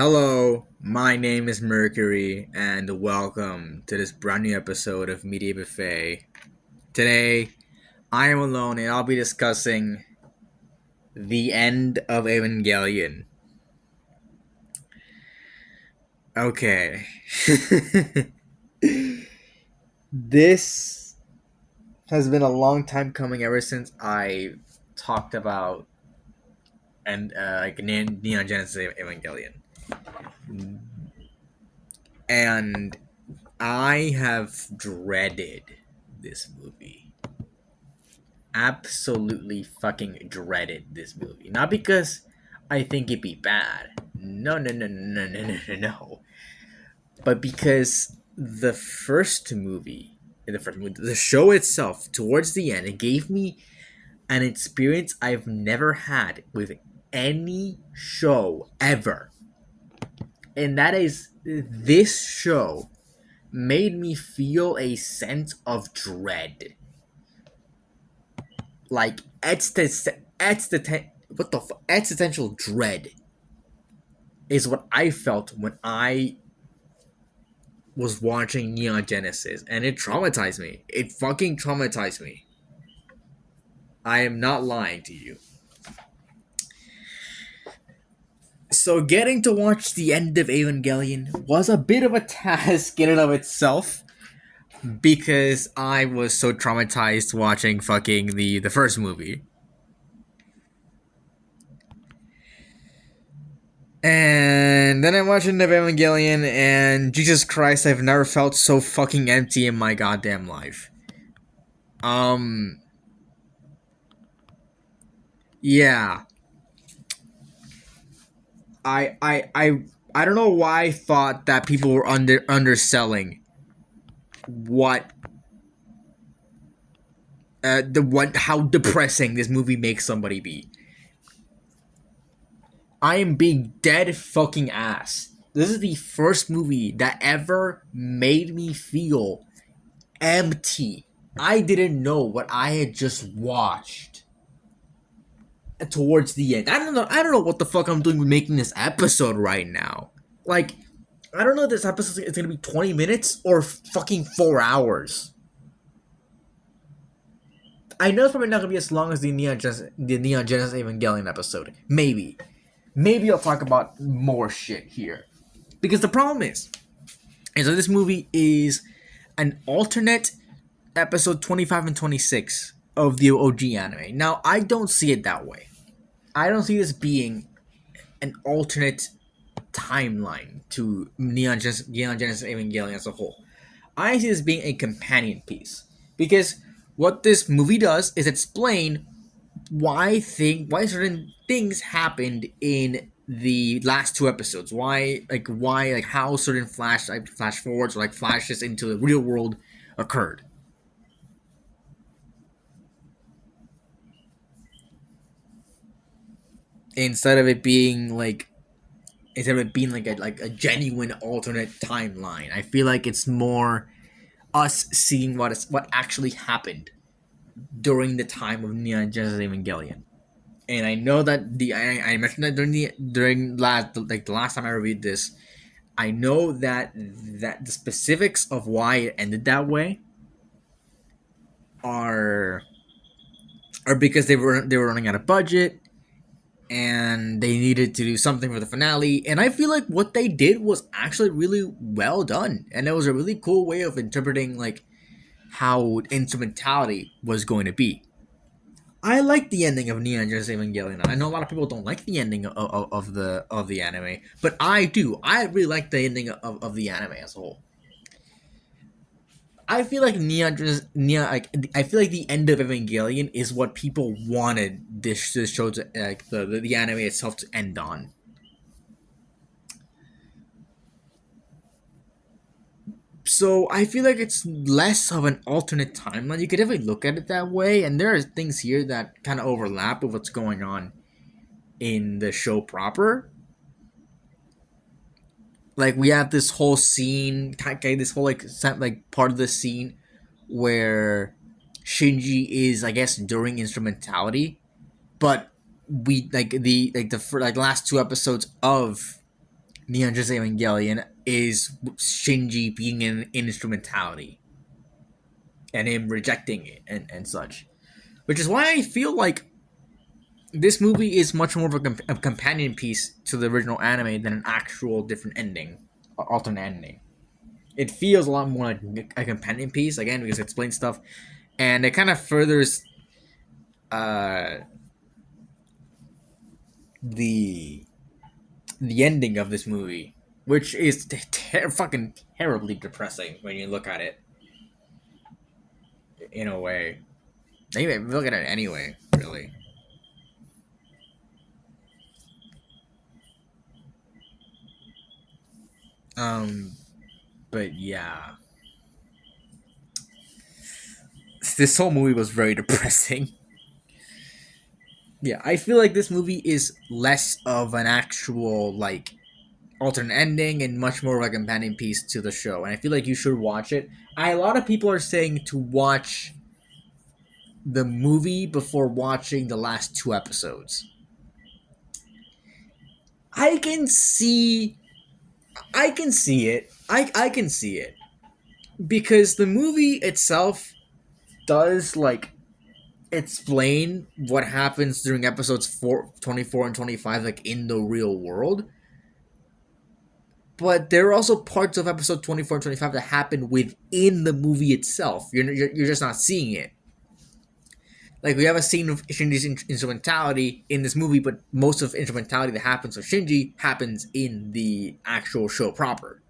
Hello, my name is Mercury, and welcome to this brand new episode of Media Buffet. Today, I am alone and I'll be discussing the end of Evangelion. Okay. This has been a long time coming ever since I talked about Neon Genesis Evangelion. And I have dreaded this movie. Absolutely fucking dreaded this movie. Not because I think it'd be bad. No. But because the show itself, towards the end, it gave me an experience I've never had with any show ever. And that is, this show made me feel a sense of dread. Like existential dread is what I felt when I was watching Neon Genesis, and it traumatized me. It fucking traumatized me. I am not lying to you. So getting to watch the end of Evangelion was a bit of a task in and of itself, because I was so traumatized watching fucking the first movie. And then I watched End of Evangelion, and Jesus Christ, I've never felt so fucking empty in my goddamn life. Yeah. I don't know why I thought that people were underselling what how depressing this movie makes somebody be. I am being dead fucking ass. This is the first movie that ever made me feel empty. I didn't know what I had just watched towards the end. I don't know what the fuck I'm doing with making this episode right now. Like, I don't know if this episode is gonna be 20 minutes or fucking 4 hours. I know it's probably not gonna be as long as the Neon Genesis Evangelion episode. Maybe I'll talk about more shit here. Because the problem is that this movie is an alternate episode 25 and 26 of the OG anime. Now, I don't see it that way. I don't see this being an alternate timeline to Neon Genesis Evangelion as a whole. I see this being a companion piece. Because what this movie does is explain why certain things happened in the last two episodes. Why how certain flash forwards or like flashes into the real world occurred. Instead of it being like a genuine alternate timeline. I feel like it's more us seeing what actually happened during the time of Neon Genesis Evangelion. And I know that I mentioned that during the last time I reviewed this. I know that the specifics of why it ended that way are because they were running out of budget and they needed to do something for the finale. And I feel like what they did was actually really well done, and it was a really cool way of interpreting like how instrumentality was going to be. I like the ending of Neon Genesis Evangelion. I know a lot of people don't like the ending of the anime, but I do. I really like the ending of the anime as a whole. I feel like I feel like the end of Evangelion is what people wanted this show to, like the anime itself, to end on. So I feel like it's less of an alternate timeline. You could definitely look at it that way, and there are things here that kind of overlap with what's going on in the show proper. Like, we have this whole scene, this whole part of the scene where Shinji is, I guess, during instrumentality, but we like the last two episodes of Neon Genesis Evangelion is Shinji being an instrumentality and him rejecting it and such. Which is why I feel like this movie is much more of a companion piece to the original anime than an actual different ending, alternate ending. It feels a lot more like a companion piece, again, because it explains stuff, and it kind of furthers uh, the the ending of this movie, which is fucking terribly depressing when you look at it in a way. Anyway, look at it anyway, really. Um, but yeah, this whole movie was very depressing. Yeah, I feel like this movie is less of an actual like alternate ending and much more of a companion piece to the show, and I feel like you should watch it. A lot of people are saying to watch the movie before watching the last two episodes. I can see I can see it. I can see it. Because the movie itself does like explain what happens during episodes 24 and 25 like in the real world. But there are also parts of episode 24 and 25 that happen within the movie itself. You're just not seeing it. Like, we have a scene of Shinji's instrumentality in this movie, but most of instrumentality that happens with Shinji happens in the actual show proper.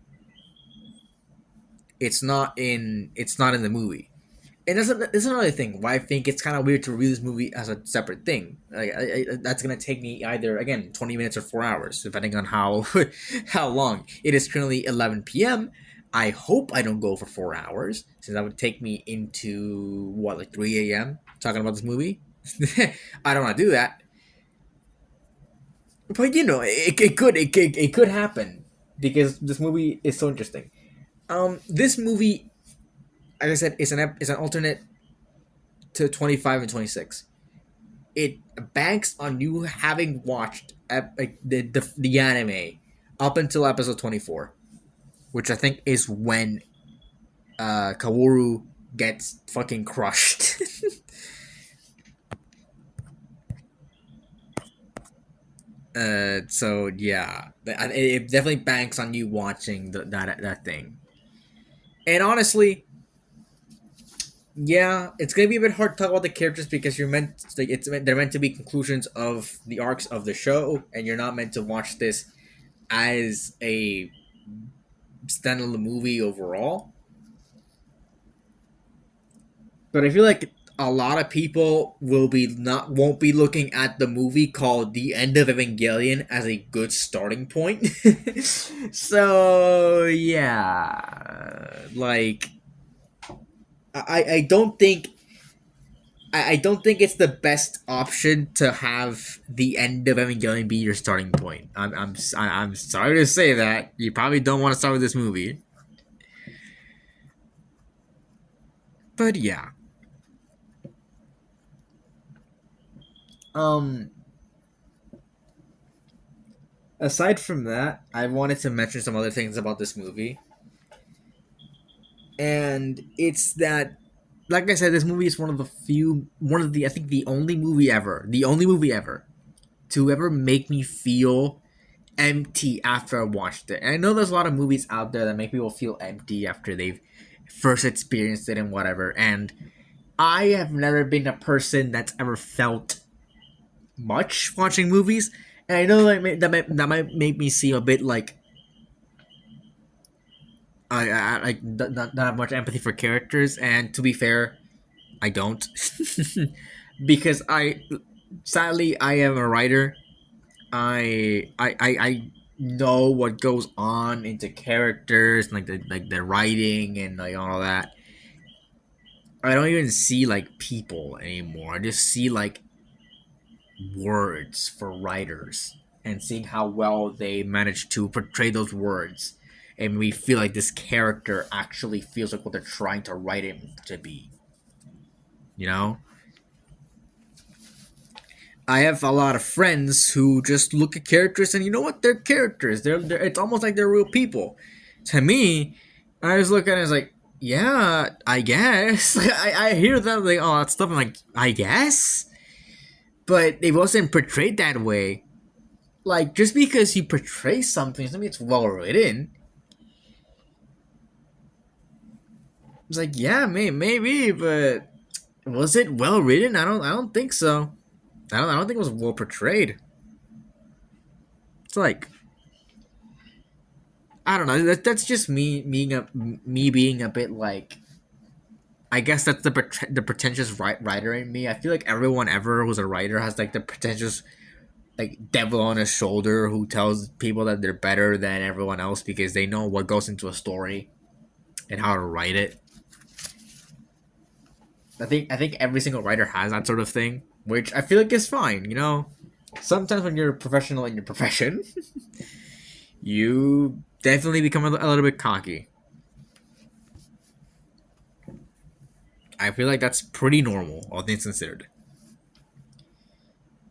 It's not in the movie. And that's another thing why I think it's kind of weird to review this movie as a separate thing. Like, that's gonna take me either again 20 minutes or 4 hours, depending on how how long. It is currently 11 p.m. I hope I don't go for 4 hours, since that would take me into what, like 3 a.m. talking about this movie. I don't want to do that, but it could happen because this movie is so interesting. This movie, like I said, is an alternate to 25 and 26. It banks on you having watched the anime up until episode 24, which I think is when Kaworu gets fucking crushed. So yeah, it definitely banks on you watching that thing. And honestly, yeah, it's gonna be a bit hard to talk about the characters because they're meant to be conclusions of the arcs of the show, and you're not meant to watch this as a standalone movie overall. But I feel like a lot of people won't be looking at the movie called The End of Evangelion as a good starting point. So yeah, like I don't think I don't think it's the best option to have the end of Evangelion be your starting point. I'm sorry to say that you probably don't want to start with this movie, but yeah. Um. Aside from that, I wanted to mention some other things about this movie, and it's that, like I said, this movie is one of the I think the only movie ever to ever make me feel empty after I watched it. And I know there's a lot of movies out there that make people feel empty after they've first experienced it and whatever. And I have never been a person that's ever felt much watching movies. And I know that might make me seem a bit like I not have much empathy for characters. And to be fair, I don't, because I am a writer. I know what goes on into characters, like the writing and like all that. I don't even see like people anymore. I just see like words for writers and seeing how well they manage to portray those words. And we feel like this character actually feels like what they're trying to write him to be. You know? I have a lot of friends who just look at characters and you know what? They're characters. They're it's almost like they're real people. To me, I just look at it as like, yeah, I guess. I hear that like all that stuff. I'm like, I guess, but it wasn't portrayed that way. Like just because you portray something doesn't mean it's well written. It's like, yeah, maybe, but was it well written? I don't think so. I don't think it was well portrayed. It's like I don't know. That's just me being a bit like. I guess that's the pretentious writer in me. I feel like everyone ever who's a writer has like the pretentious like devil on his shoulder who tells people that they're better than everyone else because they know what goes into a story and how to write it. I think every single writer has that sort of thing, which I feel like is fine. You know, sometimes when you're a professional in your profession, you definitely become a little bit cocky. I feel like that's pretty normal, all things considered.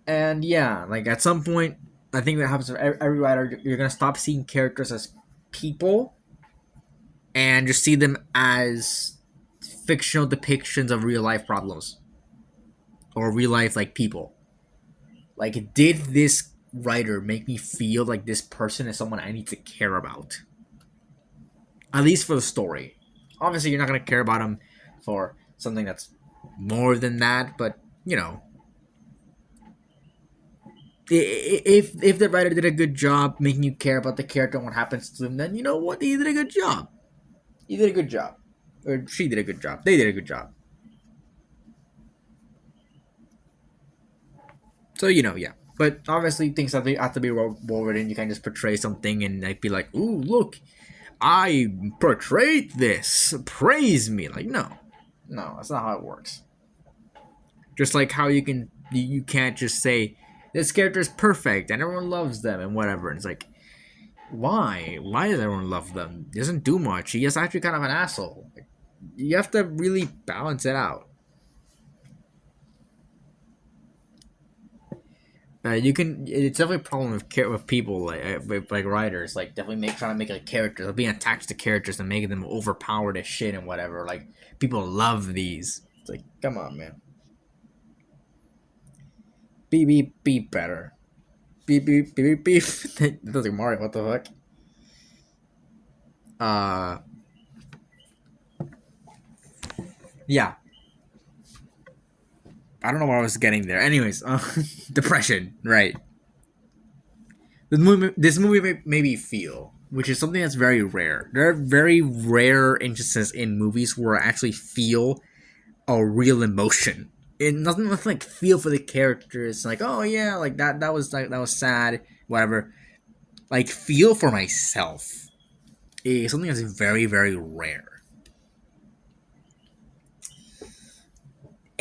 And yeah, like at some point, I think that happens to every writer. You're gonna stop seeing characters as people and just see them as fictional depictions of real life problems or real life like people. Like, did this writer make me feel like this person is someone I need to care about? At least for the story. Obviously, you're not gonna care about them for something that's more than that, but you know, if the writer did a good job making you care about the character and what happens to them, then you know what, he did a good job. He did a good job, or she did a good job. They did a good job. So you know, yeah. But obviously, things have to be well written. You can't just portray something and like be like, "Ooh, look, I portrayed this. Praise me." Like, no, that's not how it works. Just like how you can't just say this character is perfect and everyone loves them and whatever. And it's like, why? Why does everyone love them? He doesn't do much. He is actually kind of an asshole. Like, you have to really balance it out. You can. It's definitely a problem with people with like writers, like definitely trying to make like characters, like being attached to characters and making them overpowered as shit and whatever. Like people love these. It's like, come on, man. Be better. Beep. That does like Mario. What the fuck? Uh, yeah. I don't know where I was getting there. Anyways, depression. Right. This movie made me feel, which is something that's very rare. There are very rare instances in movies where I actually feel a real emotion. It nothing like feel for the characters. Like, oh yeah, like that was sad. Whatever. Like feel for myself is something that's very rare.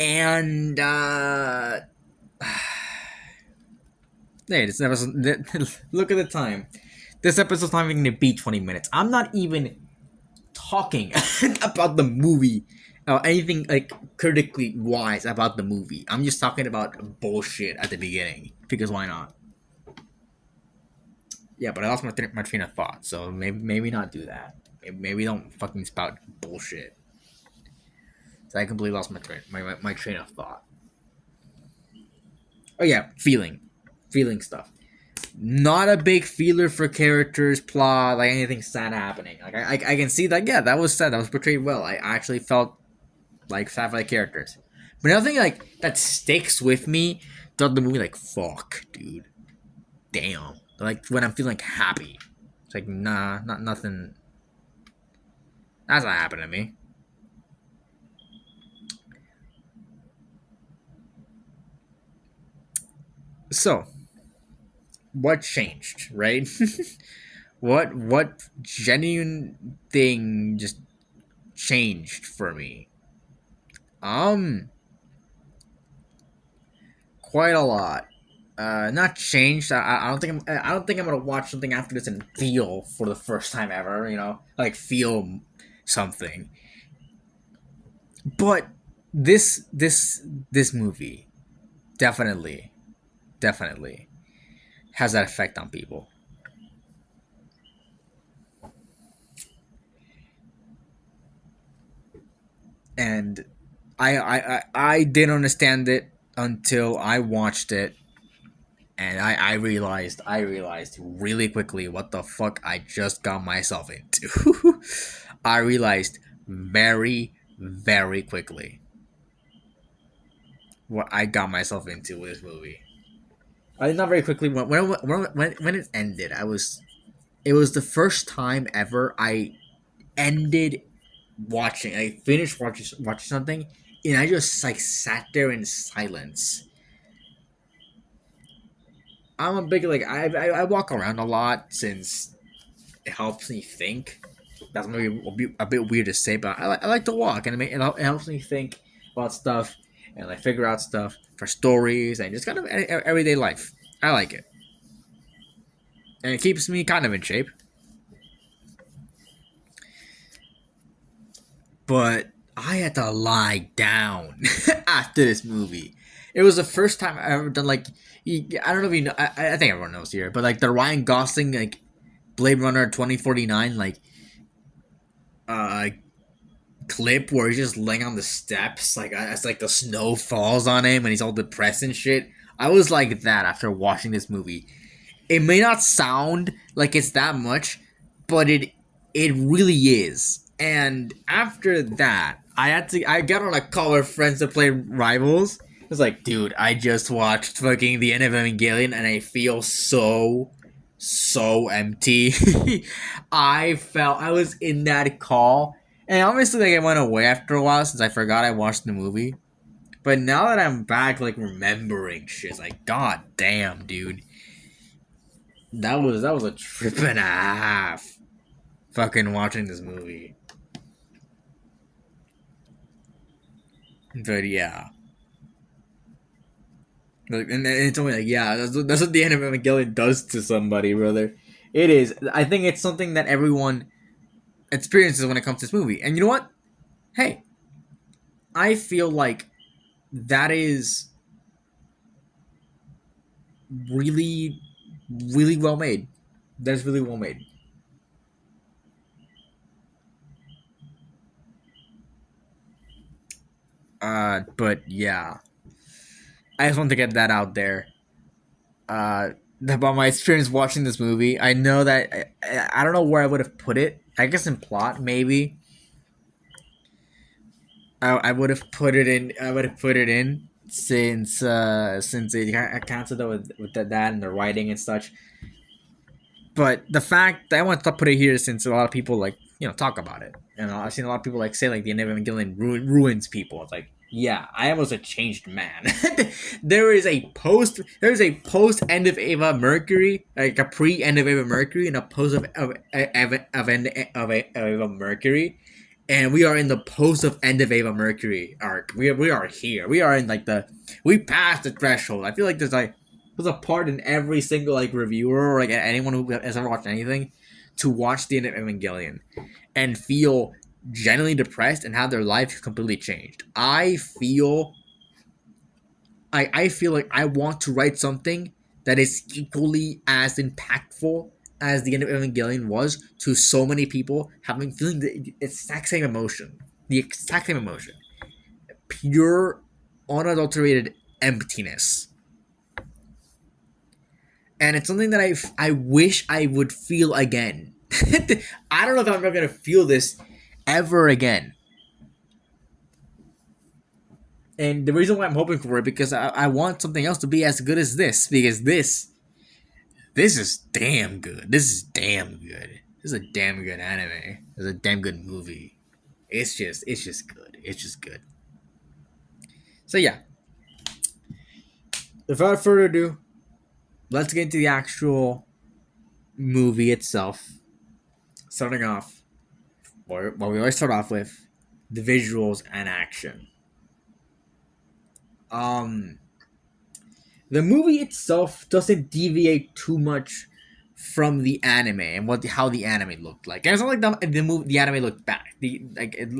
And hey, this episode. Look at the time. This episode's not even gonna be 20 minutes. I'm not even talking about the movie or anything like critically wise about the movie. I'm just talking about bullshit at the beginning because why not? Yeah, but I lost my train of thought, so maybe not do that. Maybe don't fucking spout bullshit. So I completely lost my train of thought. Oh yeah, feeling stuff. Not a big feeler for characters, plot, like anything sad happening. Like I can see that. Yeah, that was sad. That was portrayed well. I actually felt like sci fi characters. But nothing like that sticks with me throughout the movie. Like fuck, dude, damn. Like when I'm feeling like happy, it's like nah, not nothing. That's not happening to me. So, what changed, right? What genuine thing just changed for me? Um, quite a lot. Not changed. I don't think I don't think I'm gonna watch something after this and feel for the first time ever. You know, like feel something. But this movie definitely. definitely has that effect on people. And I didn't understand it until I watched it, and I realized really quickly what the fuck I just got myself into. I realized very very quickly what I got myself into with this movie. I not very quickly when it ended. It was the first time ever I ended watching. I finished watching something, and I just like sat there in silence. I'm a big like I walk around a lot since it helps me think. That's maybe a bit weird to say, but I like to walk, and it helps me think about stuff and like figure out stuff for stories and just kind of everyday life. I like it, and it keeps me kind of in shape. But I had to lie down after this movie. It was the first time I ever done like I don't know if you know. I think everyone knows here, but like the Ryan Gosling like Blade Runner 2049 uh clip where he's just laying on the steps like as like the snow falls on him and he's all depressed and shit. I was like that after watching this movie. It may not sound like it's that much, but it really is. And after that, I got on a call with friends to play Rivals. It was like, dude, I just watched fucking the End of Evangelion and I feel so empty. I felt I was in that call. And obviously like it went away after a while since I forgot I watched the movie. But now that I'm back like remembering shit, it's like god damn, dude. That was a trip and a half. Fucking watching this movie. But yeah. And it's only like, yeah, that's what the End of Evangelion does to somebody, brother. It is. I think it's something that everyone experiences when it comes to this movie. And you know what? Hey, I feel like that is really, really well made. That's really well made. But yeah, I just want to get that out there. Uh, about my experience watching this movie. I know that I don't know where I would have put it. I guess in plot, maybe. I would have put it in. I would have put it in since it accounts with that and the writing and such. But the fact that I want to put it here since a lot of people like talk about it. I've seen a lot of people like say like the End of Evangelion ruins people. It's like yeah, I was a changed man. There is a post End of Eva Mercury, like a pre End of Eva Mercury, and a post of Eva Mercury, and we are in the post of End of Eva Mercury arc. We are here. We are in like we passed the threshold. I feel like there's a part in every single like reviewer or like anyone who has ever watched anything to watch the End of Evangelion and feel genuinely depressed and have their life completely changed. I feel like I want to write something that is equally as impactful as the End of Evangelion was to so many people feeling the exact same emotion. The exact same emotion. Pure, unadulterated emptiness. And it's something that I wish I would feel again. I don't know if I'm ever gonna feel this ever again. And the reason why I'm hoping for it because I want something else to be as good as this because this is damn good. This is damn good. This is a damn good anime. This is a damn good movie. It's just good. It's just good. So yeah. Without further ado, let's get into the actual movie itself. Starting off, what we always start off with, the visuals and action. Um, the movie itself doesn't deviate too much from the anime and how the anime looked like. And it's not like the anime looked bad. It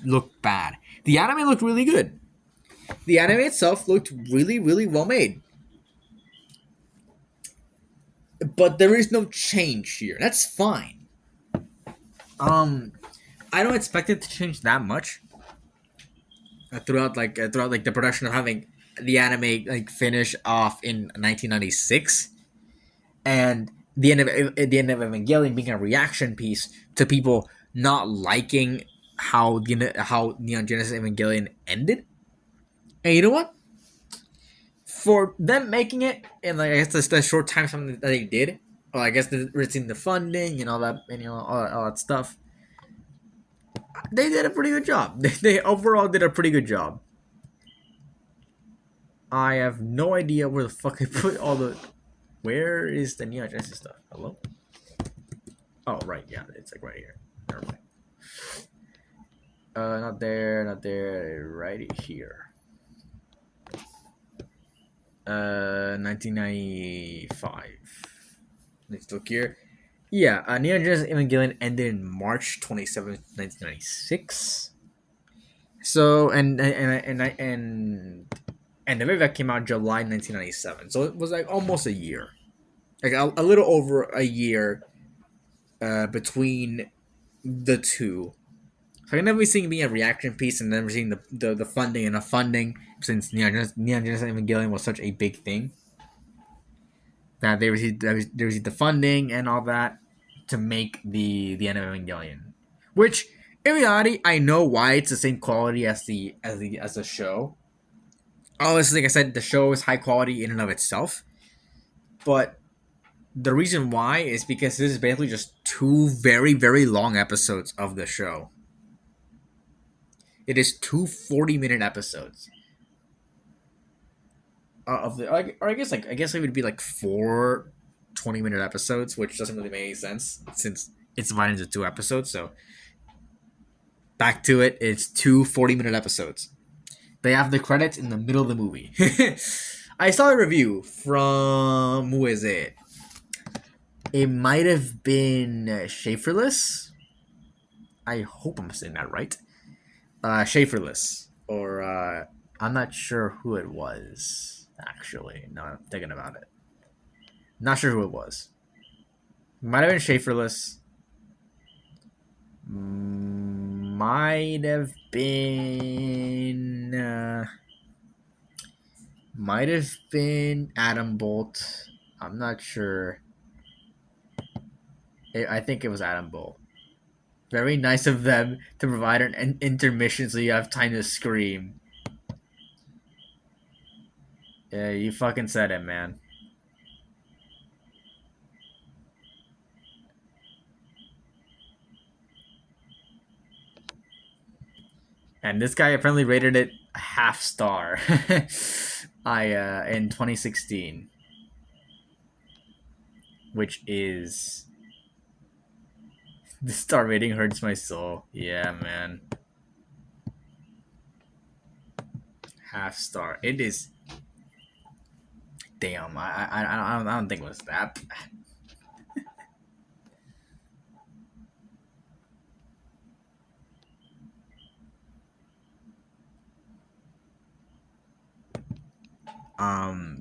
looked bad. The anime looked really good. The anime itself looked really well made. but there is no change here. That's fine. Um, I don't expect it to change that much throughout like the production of having the anime like finish off in 1996 and the end of Evangelion being a reaction piece to people not liking how Neon Genesis Evangelion ended. And you know what? For them making it in like I guess the short time something that they did, or I guess receiving the funding and all that and all that stuff, they did a pretty good job. They overall did a pretty good job. I have no idea where the fuck I put all the. Where is the Neon Genesis stuff? Hello? Oh, right. Yeah, it's like right here. Never mind. Not there, not there. Right here. 1995. Let's look here. Yeah, Neon Genesis Evangelion ended in March 27th, 1996. So, and the movie that came out July 1997. So it was like almost a year. Like a little over a year between the two. So I can never seeing being a reaction piece and never seeing the funding and the funding since Neon Genesis Evangelion was such a big thing that they received the funding and all that to make the End of Evangelion, which in reality I know why it's the same quality as the show. Obviously, like I said, the show is high quality in and of itself, but the reason why is because this is basically just two very very long episodes of the show. It is two 40-minute episodes of the, or I guess it would be like four 20-minute episodes, which doesn't really make any sense since it's divided into two episodes. So back to it, it's two 40-minute episodes. They have the credits in the middle of the movie. I saw a review from who is it? It might have been Schaeferless. I hope I'm saying that right. Schaeferless, or I'm not sure who it was. Actually, no, I'm thinking about it. Not sure who it was. Might have been Schaeferless. Might have been. Might have been Adam Bolt. I'm not sure. I think it was Adam Bolt. Very nice of them to provide an intermission so you have time to scream. Yeah, you fucking said it, man. And this guy apparently rated it a half star. In 2016, which is the star rating hurts my soul. Yeah, man. Half star. It is. Damn, I don't think it was that.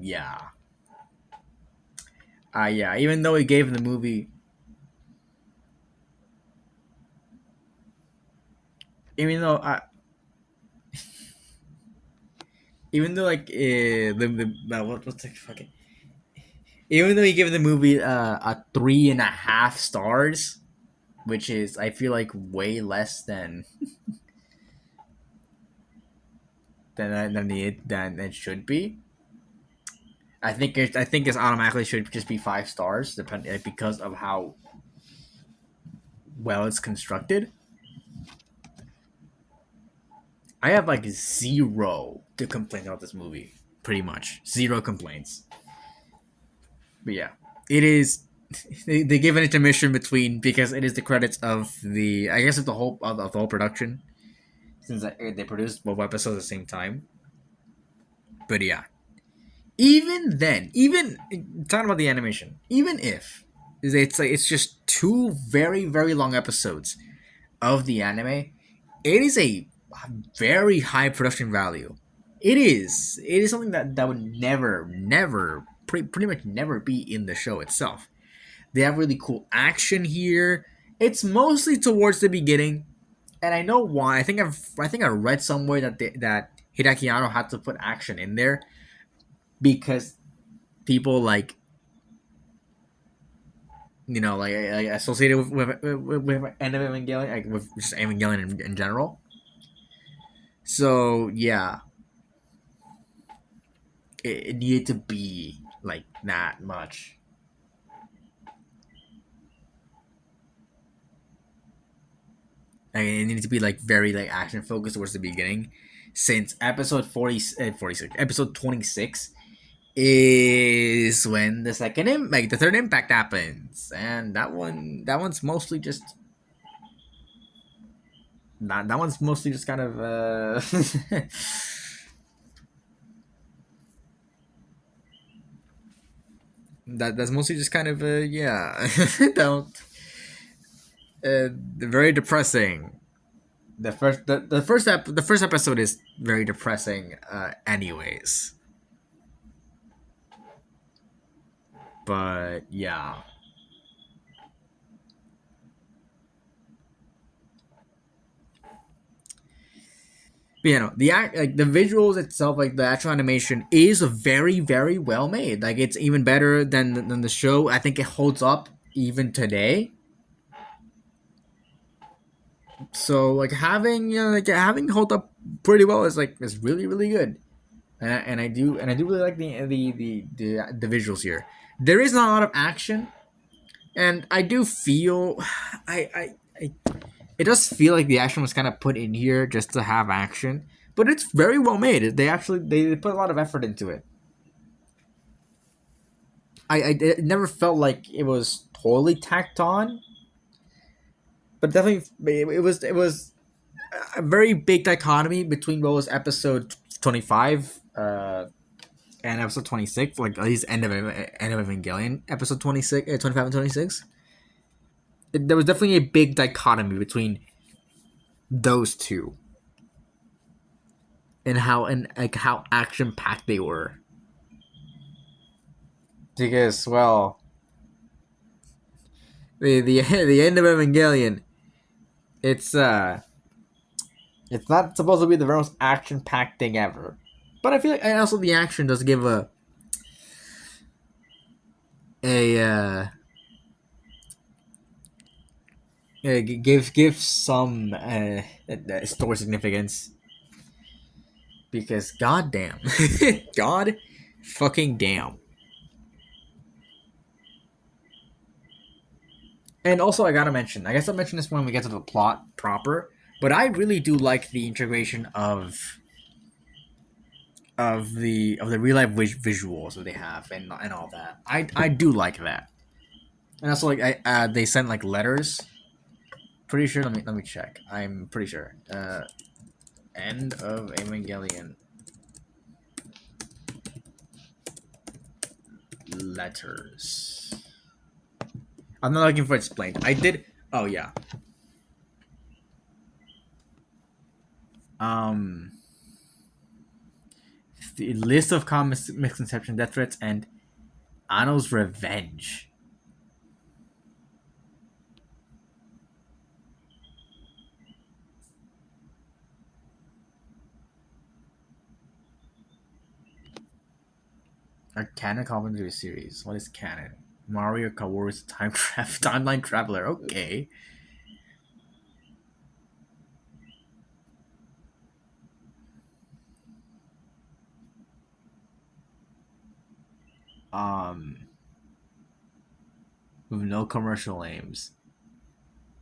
Yeah. Yeah. Even though he gave the movie, even though even though like what's the fucking, even though he gave the movie a 3.5 stars, which is I feel like way less than than it should be. I think it automatically should just be 5 stars, depending because of how well it's constructed. I have like zero to complain about this movie. Pretty much zero complaints. But yeah, it is. They give an intermission between because it is the credits of the I guess of the whole production since they produced both episodes at the same time. But yeah, even then, even talking about the animation, even if it's just two very very long episodes of the anime, it is a very high production value. It is something that would never pretty much never be in the show itself. They have really cool action here. It's mostly towards the beginning, and I know why. I think I read somewhere that Hideaki Anno had to put action in there because people like like associated with End of Evangelion, like with just Evangelion in general. So yeah, it needed to be like that much. Like, it needed to be like very like action focused towards the beginning, since episode 46, episode 26 is when the third impact happens, and that one's mostly just that one's mostly just kind of that's mostly just kind of yeah don't very depressing. The first episode is very depressing anyways, but yeah. But, the visuals itself, like the actual animation, is very very well made. Like it's even better than the show. I think it holds up even today. So like having hold up pretty well is really really good. And I do really like the visuals here. There is not a lot of action, and I do feel I it does feel like the action was kind of put in here just to have action, but it's very well made. They put a lot of effort into it. I it never felt like it was totally tacked on, but definitely it was a very big dichotomy between what was episode 25 and episode 26, like at least end of Evangelion episode 26, 25 and 26. There was definitely a big dichotomy between those two, and how action packed they were. Because well, the the end of Evangelion, it's it's not supposed to be the most action packed thing ever, but I feel like, and also the action does give a give some story significance, because goddamn, god fucking damn. And also, I gotta mention, I guess I'll mention this when we get to the plot proper, but I really do like the integration of the real life visuals that they have, and all that. I do like that. And also, like they sent like letters. Pretty sure. Let me check. I'm pretty sure. End of Evangelion letters. I'm not looking for explained. I did. Oh yeah. Um, the list of common misconceptions, death threats, and Anno's revenge. A canon commentary series. What is canon? Mario Kaworu's timeline traveler. Okay. Um, with no commercial names.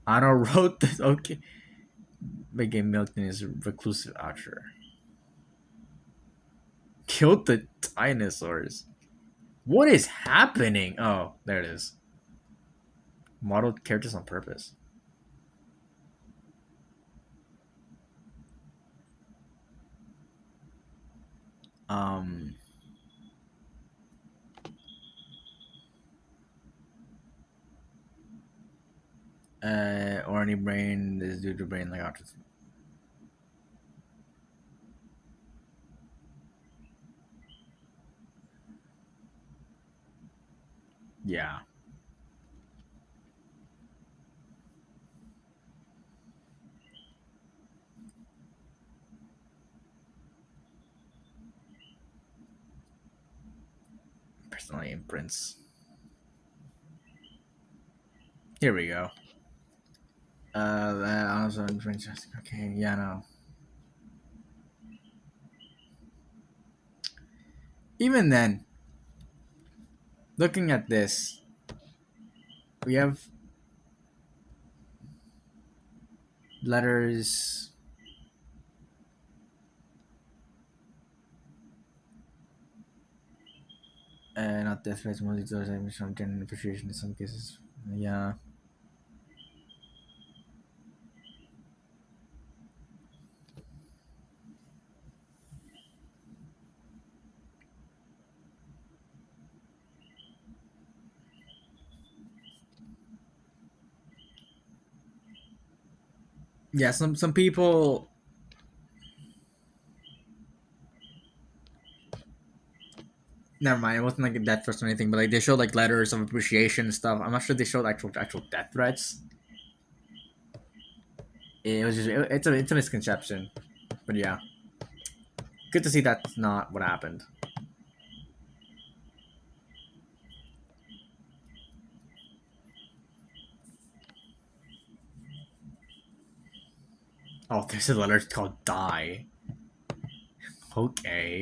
Anno wrote this. Okay. Became milked in his reclusive archer. Killed the dinosaurs. What is happening? Oh, there it is. Modeled characters on purpose. Um. Or any brain is due to brain like autism. Yeah. personality imprints. Here we go. Okay, yeah, no. Even then, looking at this, we have letters. Not death threats, mostly those from genuine appreciation in some cases. Yeah. Yeah, some people. Never mind, it wasn't like a death threats or anything, but like they showed like letters of appreciation and stuff. I'm not sure they showed actual death threats. It was just it's a misconception, but yeah, good to see that's not what happened. Oh, there's a letter called "die." Okay.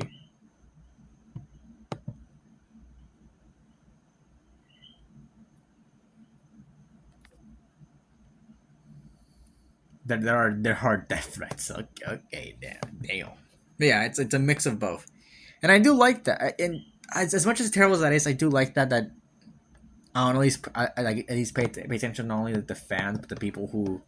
There are death threats. Okay, damn. But yeah, it's a mix of both, and I do like that. And as much as terrible as that is, I do like that I at least I like at least pay attention not only to the fans but the people who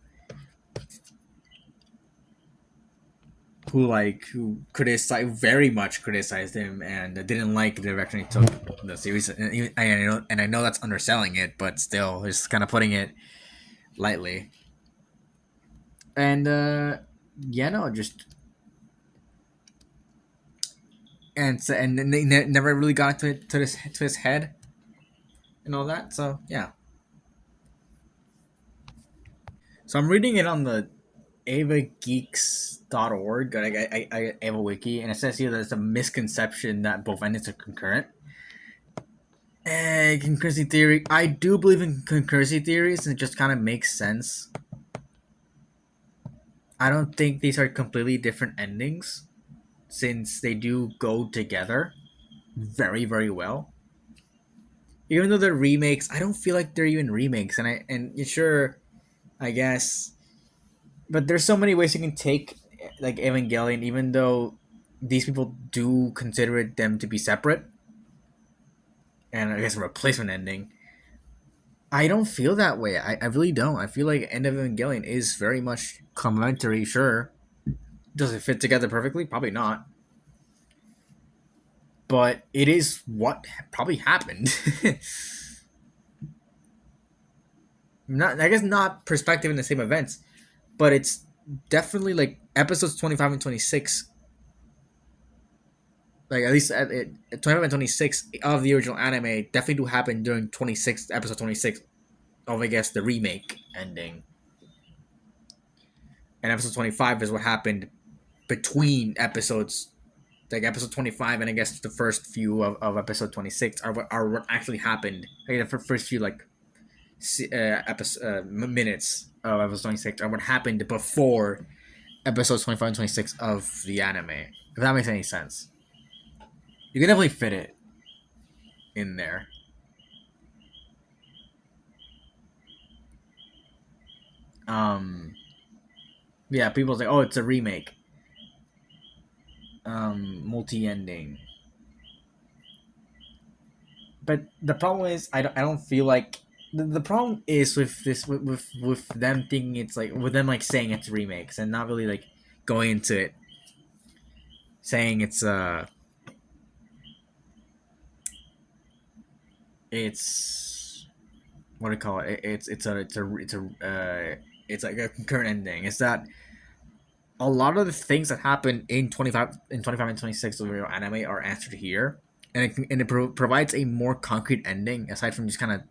criticize very much criticized him and didn't like the direction he took the series. And I know that's underselling it, but still, just kind of putting it lightly. And yeah, no, just and they never really got to his head and all that. So yeah, so I'm reading it on the avageeks.org. I have a wiki, and it says here there's a misconception that both endings are concurrent. Concurrency theory. I do believe in concurrency theories, and it just kind of makes sense. I don't think these are completely different endings, since they do go together very, very well. Even though they're remakes, I don't feel like they're even remakes. And sure, I guess, but there's so many ways you can take like Evangelion, even though these people do consider it them to be separate, and I guess a replacement ending. I don't feel that way. I really don't. I feel like End of Evangelion is very much complementary. Sure, does it fit together perfectly? Probably not. But it is what probably happened. Not, I guess, not perspective in the same events, but it's definitely like episodes 25 and 26. Like at least 25 and 26 of the original anime definitely do happen during 26 episode 26 of, I guess, the remake ending. And episode 25 is what happened between episodes, like episode 25 and I guess the first few of episode 26 are what actually happened. Like the first few like minutes of episode 26 are what happened before episodes 25 and 26 of the anime. If that makes any sense. You can definitely fit it in there. Um, yeah, people say, "Oh, it's a remake." Multi-ending. But the problem is, I don't feel like the problem is with this with them thinking it's like with them like saying it's remakes and not really like going into it, saying it's what do you call it? It's like a concurrent ending. Is that a lot of the things that happen in 25 and 26 of your anime are answered here, and it provides a more concrete ending aside from just kind of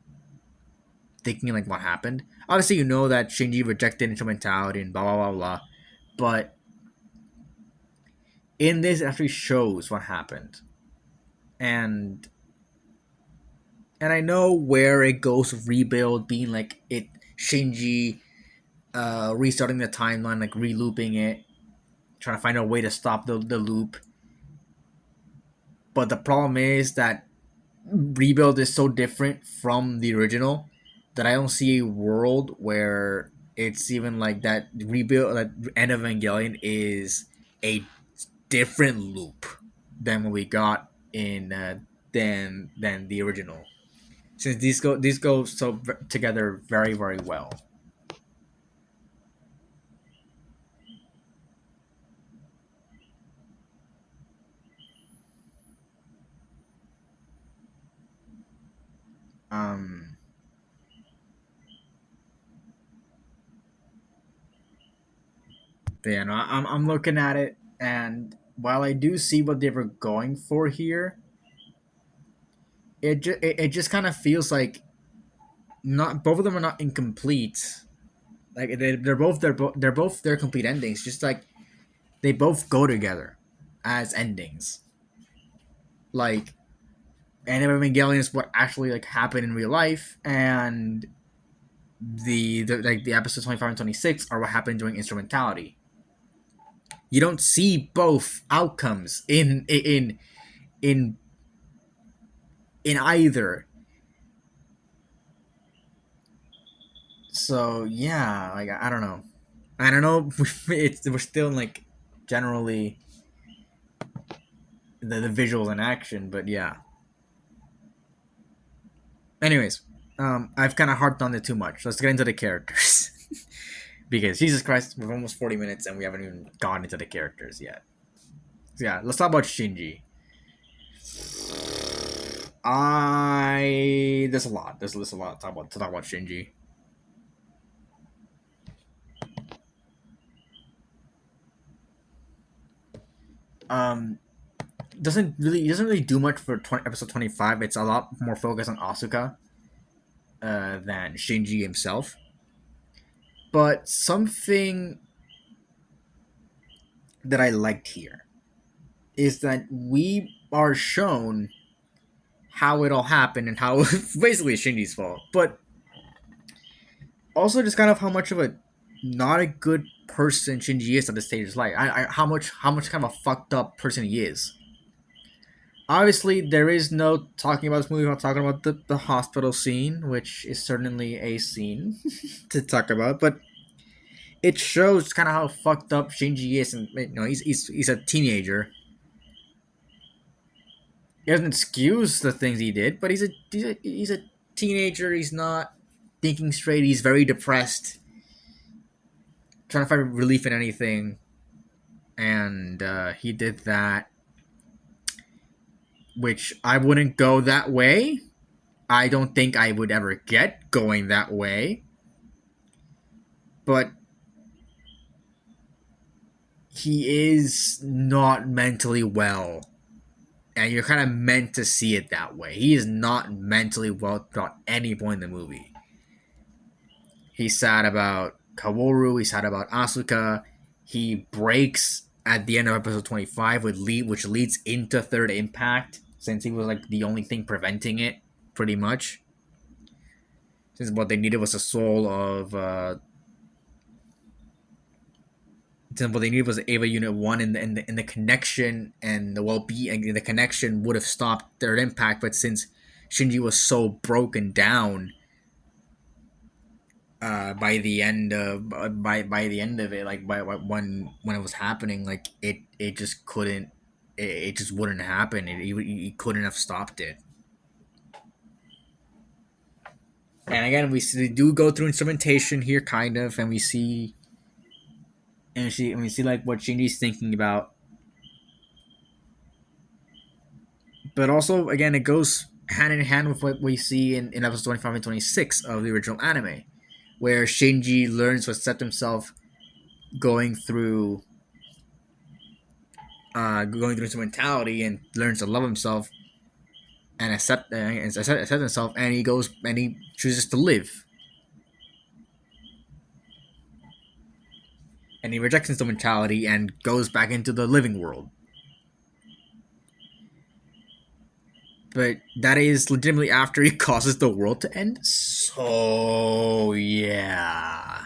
thinking like what happened. Obviously, you know that Shinji rejected instrumentality and blah blah blah blah, but in this, it actually shows what happened, and And I know where it goes with rebuild being like it Shinji restarting the timeline, like re-looping it, trying to find a way to stop the loop. But the problem is that rebuild is so different from the original that I don't see a world where it's even like that rebuild that End of Evangelion is a different loop than what we got in than the original. Since these go together very very well. Um, but yeah, no, I'm looking at it, and while I do see what they were going for here, it just kind of feels like not both of them are not incomplete. Like they're both their complete endings. Just like they both go together as endings. Like End of Evangelion is what actually like happened in real life, and the episodes 25 and 26 are what happened during instrumentality. You don't see both outcomes in in either. So yeah, like I don't know. I don't know. We're still in like generally the visuals in action, but yeah. Anyways, I've kind of harped on it too much. Let's get into the characters. Because Jesus Christ, we're almost 40 minutes and we haven't even gone into the characters yet. So yeah, let's talk about Shinji. I there's a lot. There's a lot to talk about Shinji. Um, doesn't really do much for episode 25. It's a lot more focused on Asuka than Shinji himself. But something that I liked here is that we are shown how it all happened and how basically it's Shinji's fault, but also just kind of how much of a not a good person Shinji is at this stage of his life. How much kind of a fucked up person he is. Obviously, there is no talking about this movie without talking about the hospital scene, which is certainly a scene to talk about. But it shows kind of how fucked up Shinji is, and he's a teenager. He doesn't excuse the things he did, but he's a teenager. He's not thinking straight. He's very depressed, trying to find relief in anything, and he did that, which I wouldn't go that way. I don't think I would ever get going that way, but he is not mentally well, and you're kind of meant to see it that way. He is not mentally well throughout any point in the movie. He's sad about Kaworu. He's sad about Asuka. He breaks at the end of episode 25, which leads into Third Impact, since he was like the only thing preventing it, pretty much. Since what they needed was a soul of since what they needed was Ava Unit One, and the connection and the well being and the connection would have stopped Third Impact, but since Shinji was so broken down by the end of by the end of it, like when it was happening, like it just couldn't, it just wouldn't happen. He couldn't have stopped it. And again, we do go through instrumentation here, kind of, and we see like what Shinji's thinking about. But also, again, it goes hand in hand with what we see in episodes 25 and 26 of the original anime, where Shinji learns to accept himself going through his mentality, and learns to love himself and accept himself, and he goes and he chooses to live, and he rejects his mentality and goes back into the living world. but that is legitimately after he causes the world to end. So yeah.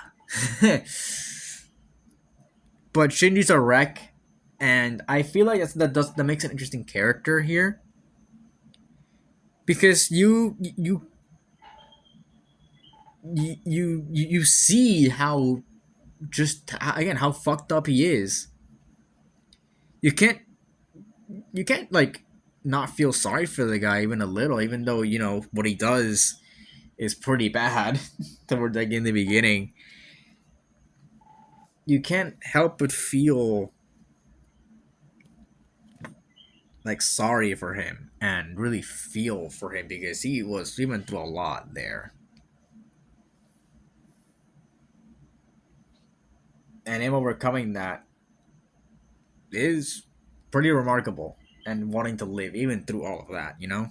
But Shinji's a wreck, and I feel like that makes an interesting character here because you see how just again how fucked up he is. You can't you can't like not feel sorry for the guy even a little, even though you know what he does is pretty bad towards like in the beginning. You can't help but feel like sorry for him and really feel for him because he went through a lot there. And him overcoming that is pretty remarkable and wanting to live even through all of that, you know?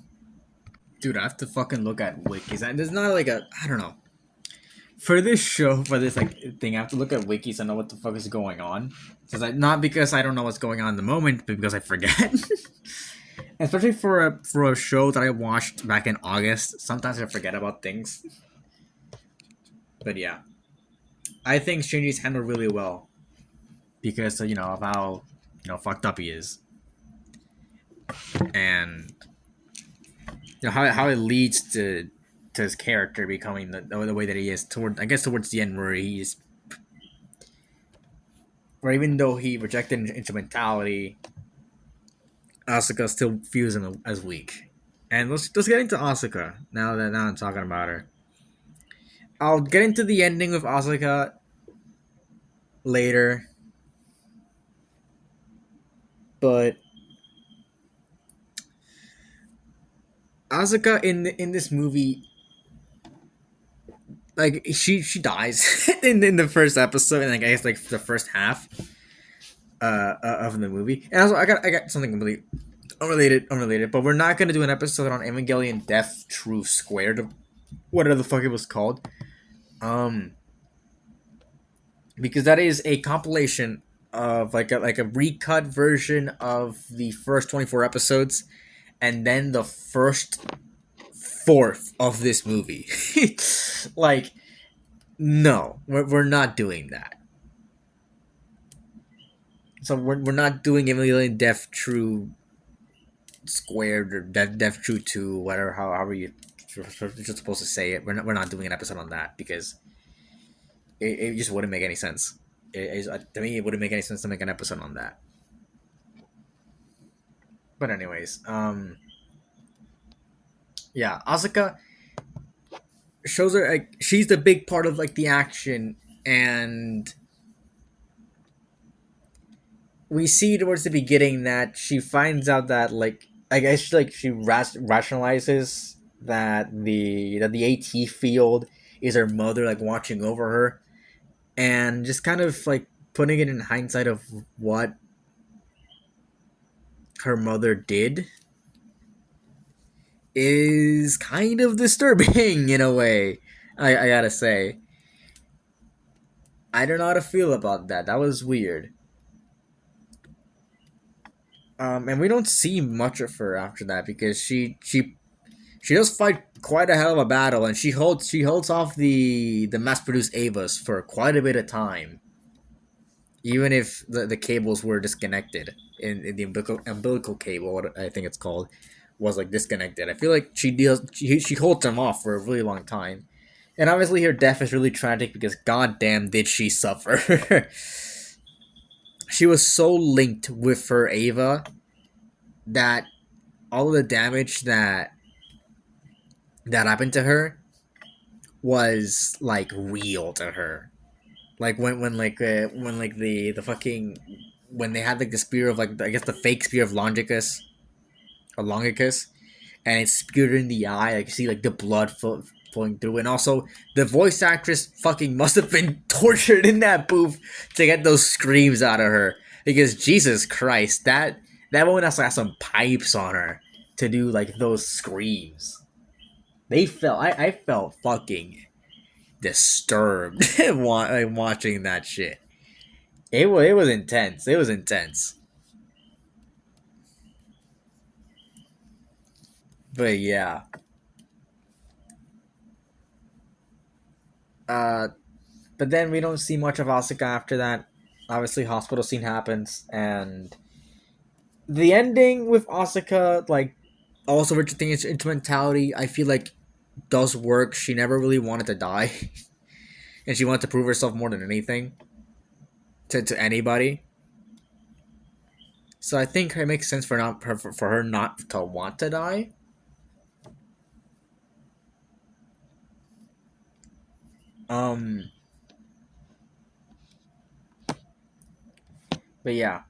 Dude, I have to fucking look at wikis. And there's not like a I don't know. For this show, for this like thing, I have to look at wikis and know what the fuck is going on. Not because I don't know what's going on in the moment, but because I forget. Especially for a show that I watched back in August, sometimes I forget about things. But yeah, I think Shinji's handled really well because you know of how fucked up he is, and you know how it leads to his character becoming the way that he is towards the end where even though he rejected instrumentality, Asuka still views him as weak. And let's get into Asuka now I'm talking about her. I'll get into the ending of Asuka later, but Asuka in this movie, like she dies in the first episode, and like, I guess like the first half of the movie. And also, I got something completely unrelated, but we're not gonna do an episode on Evangelion Death Truth Squared, whatever the fuck it was called, um, because that is a compilation of like a recut version of the first 24 episodes, and then the first fourth of this movie. Like, no, we're not doing that. So we're not doing Evangelion Death True Squared or Death True 2, whatever, however you're supposed to say it. We're not doing an episode on that because it just wouldn't make any sense. To me, it wouldn't make any sense to make an episode on that. But anyways, yeah, Asuka shows her like she's the big part of like the action, and we see towards the beginning that she finds out that like I guess like she rationalizes that the AT field is her mother like watching over her, and just kind of like putting it in hindsight of what her mother did is kind of disturbing in a way. I gotta say, I don't know how to feel about that. That was weird. And we don't see much of her after that because she does fight quite a hell of a battle, and she holds off the mass produced Avas for quite a bit of time, even if the cables were disconnected in the umbilical cable, what I think it's called, was like disconnected. I feel like she holds them off for a really long time, and obviously her death is really tragic because goddamn did she suffer. She was so linked with her Ava that all of the damage that happened to her was like real to her. Like when the fucking when they had like the spear of like I guess the fake spear of Longicus, and it speared her in the eye. Like you see like the blood flowing through, and also the voice actress fucking must have been tortured in that booth to get those screams out of her because Jesus Christ, that woman has to have some pipes on her to do like those screams. I felt fucking disturbed watching that shit. It was intense. It was intense. But yeah. Uh, but then we don't see much of Asuka after that. Obviously, hospital scene happens, and the ending with Asuka, like, also Richard thing is instrumentality. I feel like does work. She never really wanted to die, and she wanted to prove herself more than anything to anybody. So I think it makes sense for her not to want to die. Um, but yeah,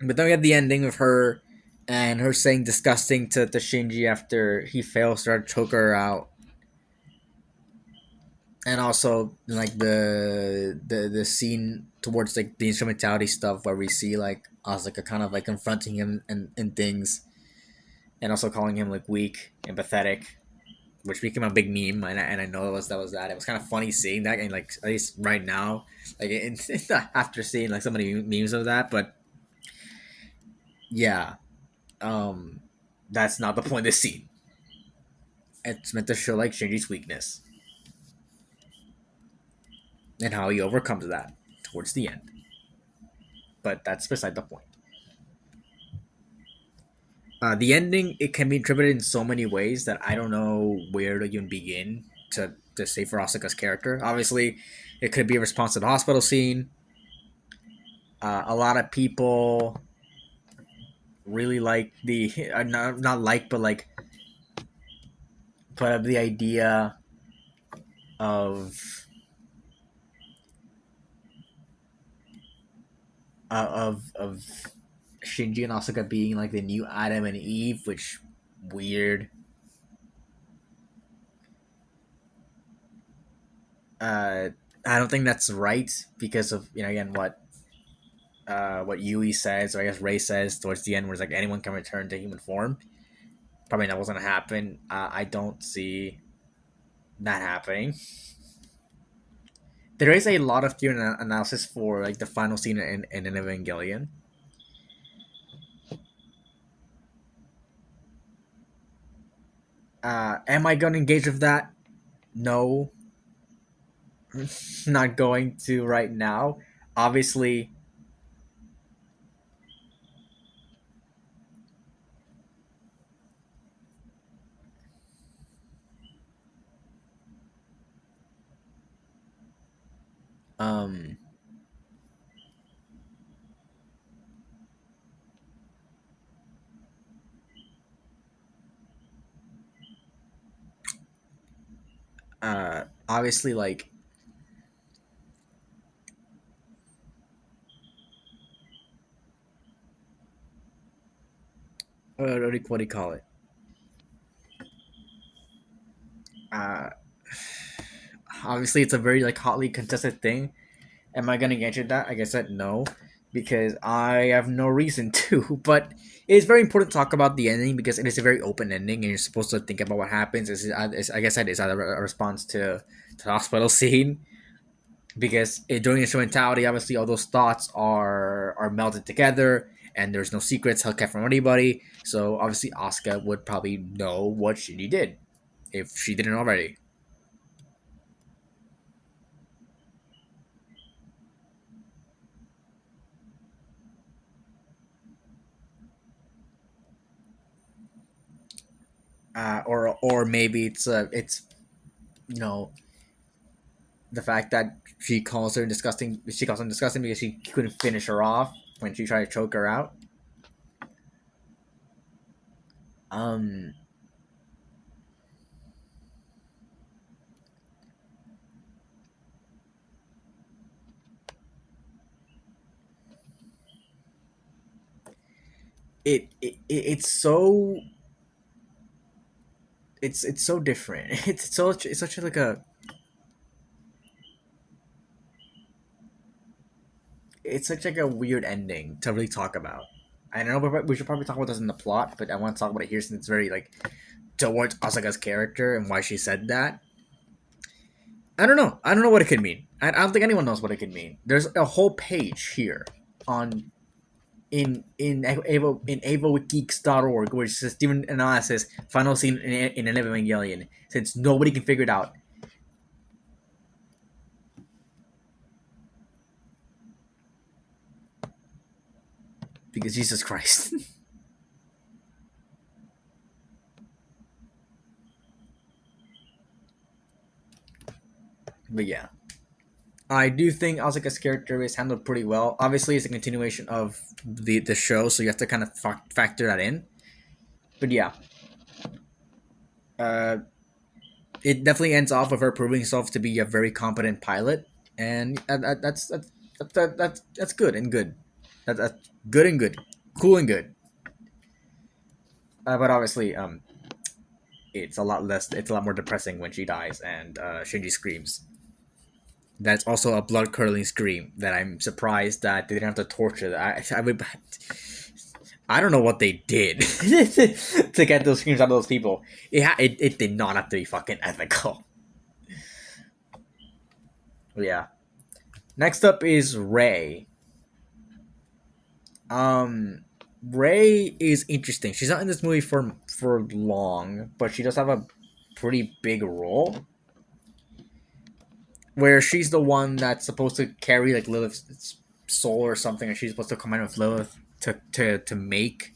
but then we get the ending of her and her saying disgusting to Shinji after he fails to choke her out, and also like the scene towards like the instrumentality stuff where we see like Asuka kind of like confronting him and things, and also calling him like weak and pathetic, which became a big meme. And I know that was that. It was kind of funny seeing that, and like at least right now, like after seeing like so many memes of that. But yeah, um, that's not the point of this scene. It's meant to show like Shinji's weakness and how he overcomes that towards the end. But that's beside the point. The ending, it can be interpreted in so many ways that I don't know where to even begin to say for Asuka's character. Obviously, it could be a response to the hospital scene. A lot of people really like the not like but like but the idea of of Shinji and Asuka being like the new Adam and Eve, which weird. Uh, I don't think that's right because of again what Yui says, or I guess Ray says towards the end, where it's like anyone can return to human form. Probably that wasn't gonna happen. I don't see that happening. There is a lot of theory analysis for like the final scene in Evangelion. Am I gonna engage with that? No, not going to right now. Obviously, um, obviously, like what do you call it? Uh, Obviously, it's a very like hotly contested thing. Am I gonna get into that? I guess that no, because I have no reason to. But it's very important to talk about the ending because it is a very open ending, and you're supposed to think about what happens. I guess that is either a response to the hospital scene because during instrumentality, obviously, all those thoughts are melted together, and there's no secrets held kept from anybody. So obviously, Asuka would probably know what she did if she didn't already. Or maybe it's you know the fact that she calls him disgusting because he couldn't finish her off when she tried to choke her out. Um, it's so it's so different. It's such like a it's such like a weird ending to really talk about. I know we should probably talk about this in the plot, but I want to talk about it here since it's very like towards Asaka's character and why she said that. I don't know. I don't know what it could mean. I don't think anyone knows what it could mean. There's a whole page here on AvoGeeks.org, which says Steven Analysis final scene in End of Evangelion, since nobody can figure it out. Because Jesus Christ. But yeah, I do think Asuka's character is handled pretty well. Obviously, it's a continuation of the show, so you have to kind of factor that in. But yeah, uh, it definitely ends off with her proving herself to be a very competent pilot, and that's good and good. That's good and good, cool and good. But obviously, it's a lot less. It's a lot more depressing when she dies and Shinji screams. That's also a blood curdling scream that I'm surprised that they didn't have to torture. I don't know what they did to get those screams out of those people. It did not have to be fucking ethical. Yeah. Next up is Ray. Um, Ray is interesting. She's not in this movie for long, but she does have a pretty big role where she's the one that's supposed to carry like Lilith's soul or something, and she's supposed to combine with Lilith to make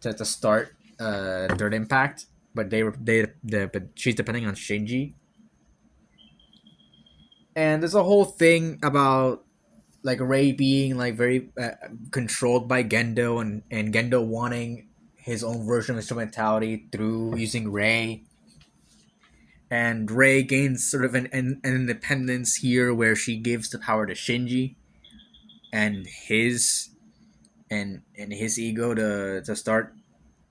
to start Third Impact. But but she's depending on Shinji, and there's a whole thing about like Ray being like very controlled by Gendo, and Gendo wanting his own version of instrumentality through using Ray. And Ray gains sort of an independence here where she gives the power to Shinji and his ego to start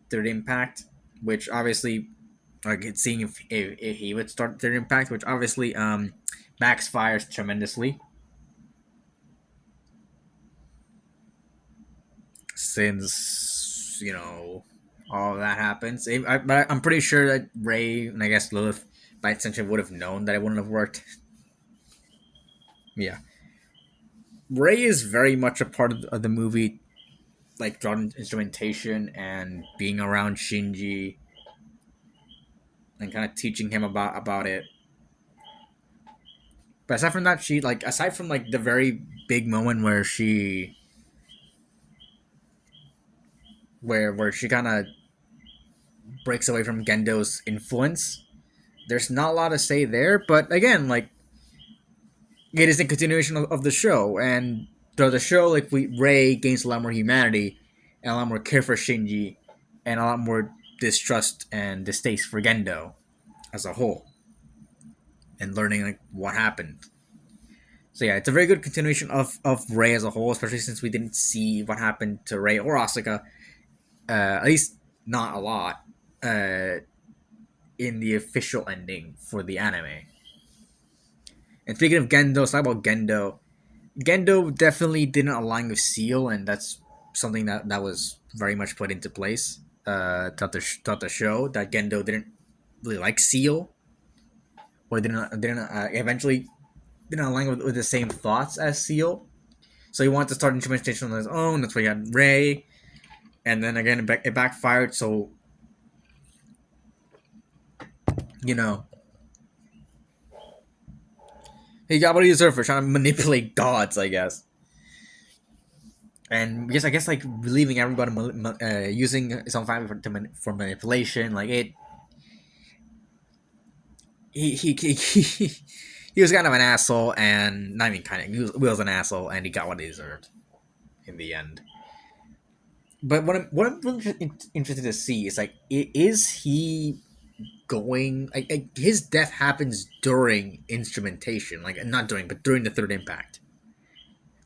Third Impact, which obviously like it's seeing if he would start Third Impact, which obviously backfires tremendously. Since all that happens, but I'm pretty sure that Ray and I guess Lilith by extension would have known that it wouldn't have worked. Yeah, Ray is very much a part of the movie, like drawing instrumentation and being around Shinji and kind of teaching him about it. But aside from that, aside from like the very big moment where she kind of breaks away from Gendo's influence, there's not a lot to say there. But again, like it is a continuation of the show, and throughout the show, like Ray gains a lot more humanity and a lot more care for Shinji, and a lot more distrust and distaste for Gendo as a whole, and learning like what happened. So yeah, it's a very good continuation of Ray as a whole, especially since we didn't see what happened to Ray or Asuka, at least not a lot, in the official ending for the anime. And speaking of Gendo, let's talk about Gendo. Gendo definitely didn't align with Seal, and that's something that was very much put into place throughout the show. That Gendo didn't really like Seal, or didn't eventually didn't align with the same thoughts as Seal. So he wanted to start instrumentation on his own. That's why he had Ray, and then again it backfired. So he got what he deserved for trying to manipulate gods, I guess. And because I guess like relieving everybody, using his own family for manipulation, like it. He was kind of an asshole, and not even kind of. He was an asshole, and he got what he deserved in the end. But what I'm really interested to see is like, is he going? Like his death happens during instrumentation, like not during, but during the Third Impact.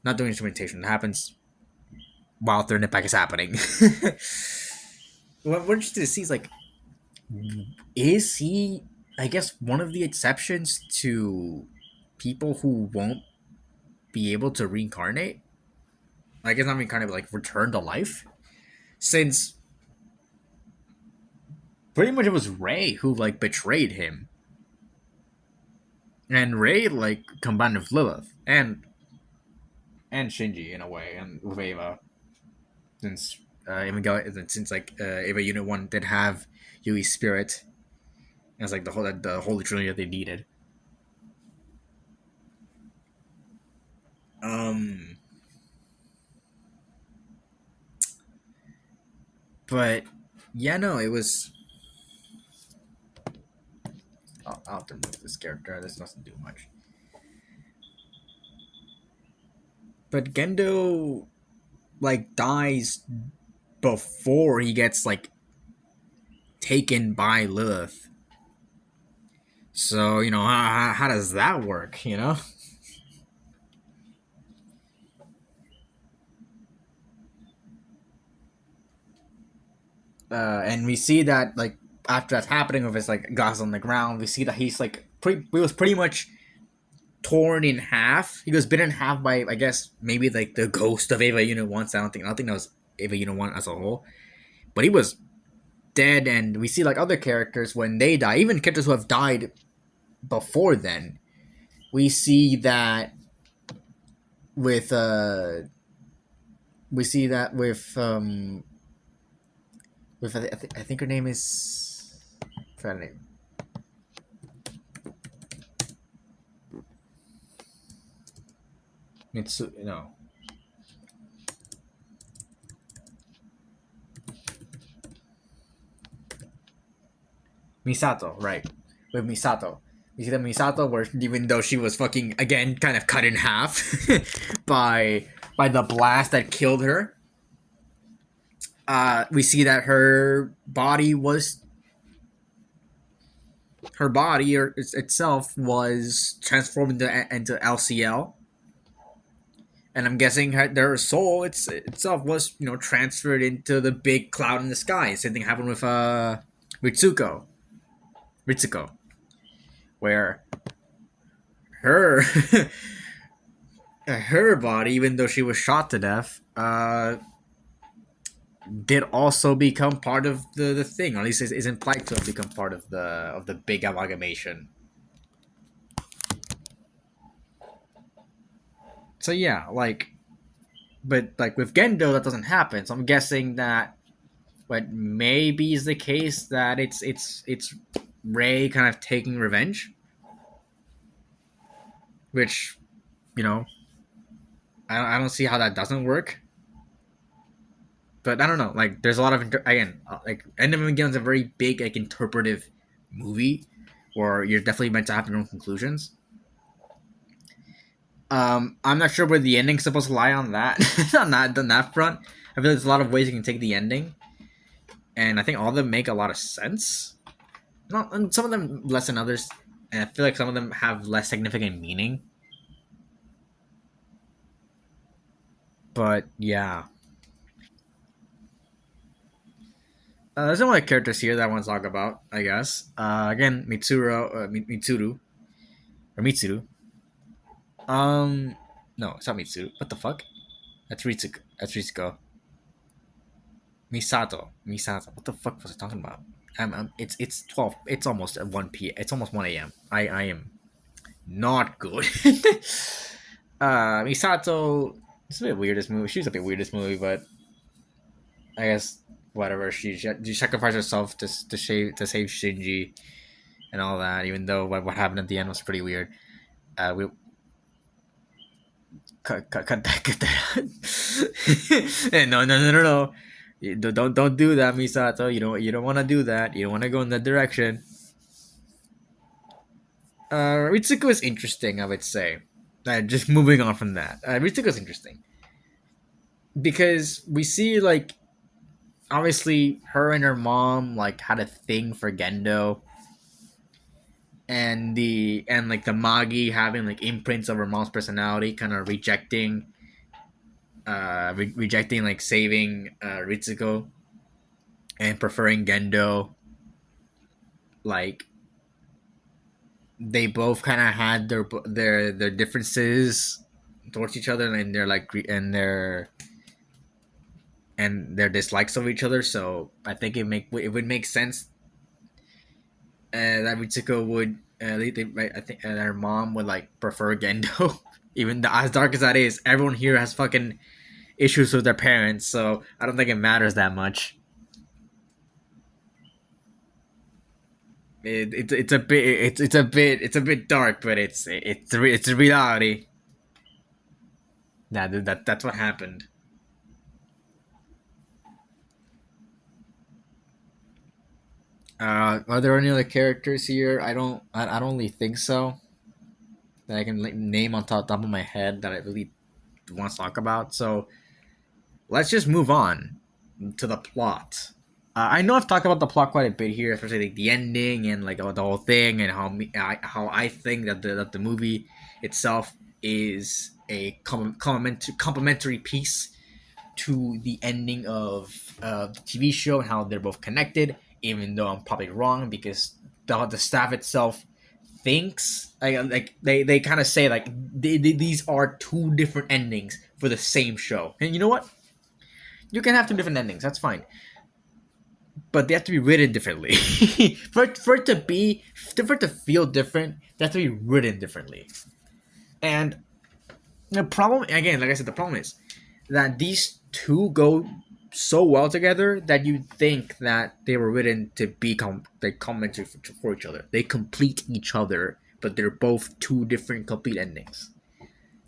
Not during instrumentation. It happens while Third Impact is happening. What we're interested to see is like, is he? I guess one of the exceptions to people who won't be able to reincarnate. I guess not reincarnate, but like return to life. Since pretty much it was Ray who like betrayed him. And Ray like combined with Lilith and Shinji in a way, and with Ava. since since like Eva Unit One did have Yui's spirit. It was like the holy trinity that they needed. Um, but yeah, no, it was. I'll have to remove this character. This doesn't do much. But Gendo like dies before he gets like taken by Lilith. So how does that work? And we see that like after that's happening with his like glass on the ground, we see that he's like he was pretty much torn in half. He was bitten in half by I guess maybe like the ghost of Eva Unit One. So I don't think that was Eva Unit One as a whole, but he was dead. And we see like other characters when they die, even characters who have died before then. We see that with we see that with I think her name is trying to name. Misato, right? With Misato. You see that Misato, where even though she was fucking again kind of cut in half by the blast that killed her, we see that her body itself was transformed into LCL, and I'm guessing their soul itself was transferred into the big cloud in the sky. Same thing happened with Ritsuko, where her her body, even though she was shot to death, did also become part of the thing. Or at least is implied to have become part of the big amalgamation. So yeah, but with Gendo that doesn't happen. So I'm guessing that what maybe is the case that it's Rei kind of taking revenge, which I don't see how that doesn't work. But I don't know. Like, there's a lot of like End of Evangelion is a very big like interpretive movie, where you're definitely meant to have your own conclusions. I'm not sure where the ending's supposed to lie on that on that front. I feel like there's a lot of ways you can take the ending, and I think all of them make a lot of sense. Not and some of them less than others, and I feel like some of them have less significant meaning. But yeah, there's some other characters here that I want to talk about. I guess again, Mitsuru or Mitsuru. No, it's not Mitsuru. What the fuck? That's Ritsuko. That's Ritsuko. Misato. What the fuck was I talking about? It's 12. It's almost at 1 p. It's almost 1 a.m. I am not good. Misato. It's a bit weird this movie. She's a bit weird this movie, but I guess whatever. She sacrificed herself to save Shinji and all that. Even though what happened at the end was pretty weird. We cut that. No. Don't do that, Misato. You don't want to do that. You don't want to go in that direction. Ritsuko is interesting, I would say. Just moving on from that, Ritsuko is interesting because we see like obviously her and her mom like had a thing for Gendo, and the Magi having like imprints of her mom's personality, kind of rejecting like saving Ritsuko and preferring Gendo. Like they both kind of had their differences towards each other, and their dislikes of each other. So I think it would make sense that Ritsuko would I think her mom would like prefer Gendo. Even though, as dark as that is, everyone here issues with their parents, so I don't think it matters that much. It's a bit dark, but it's a reality. That's what happened. Are there any other characters here? I don't really think so that I can name on top of my head that I really want to talk about. So let's just move on to the plot. I know I've talked about the plot quite a bit here, especially like the ending and like the whole thing, and how I think that the movie itself is a complementary piece to the ending of the TV show and how they're both connected. Even though I'm probably wrong because the staff itself thinks like they kind of say like these are two different endings for the same show, and you know what? You can have two different endings. That's fine, but they have to be written differently. For it to be for it to feel different, they have to be written differently. And the problem, again, like I said, the problem is that these two go so well together that you think that they were written to be like complementary for each other. They complete each other, but they're both two different complete endings.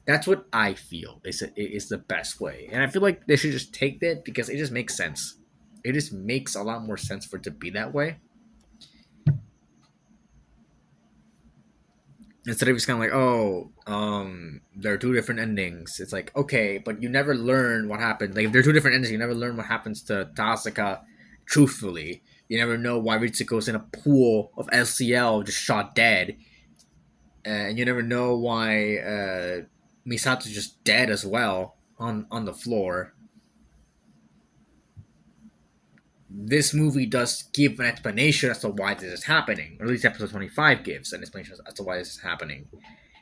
That's what I feel is the best way, and I feel like they should just take that because it just makes sense. It just makes a lot more sense for it to be that way instead of just kind of like, oh, there are two different endings. It's like, okay, but you never learn what happened. Like if there are two different endings, you never learn what happens to Tasaka. Truthfully, you never know why Ritsuko's in a pool of LCL just shot dead, and you never know why Misato's just dead as well on the floor. This movie does give an explanation as to why this is happening, or at least episode 25 gives an explanation as to why this is happening.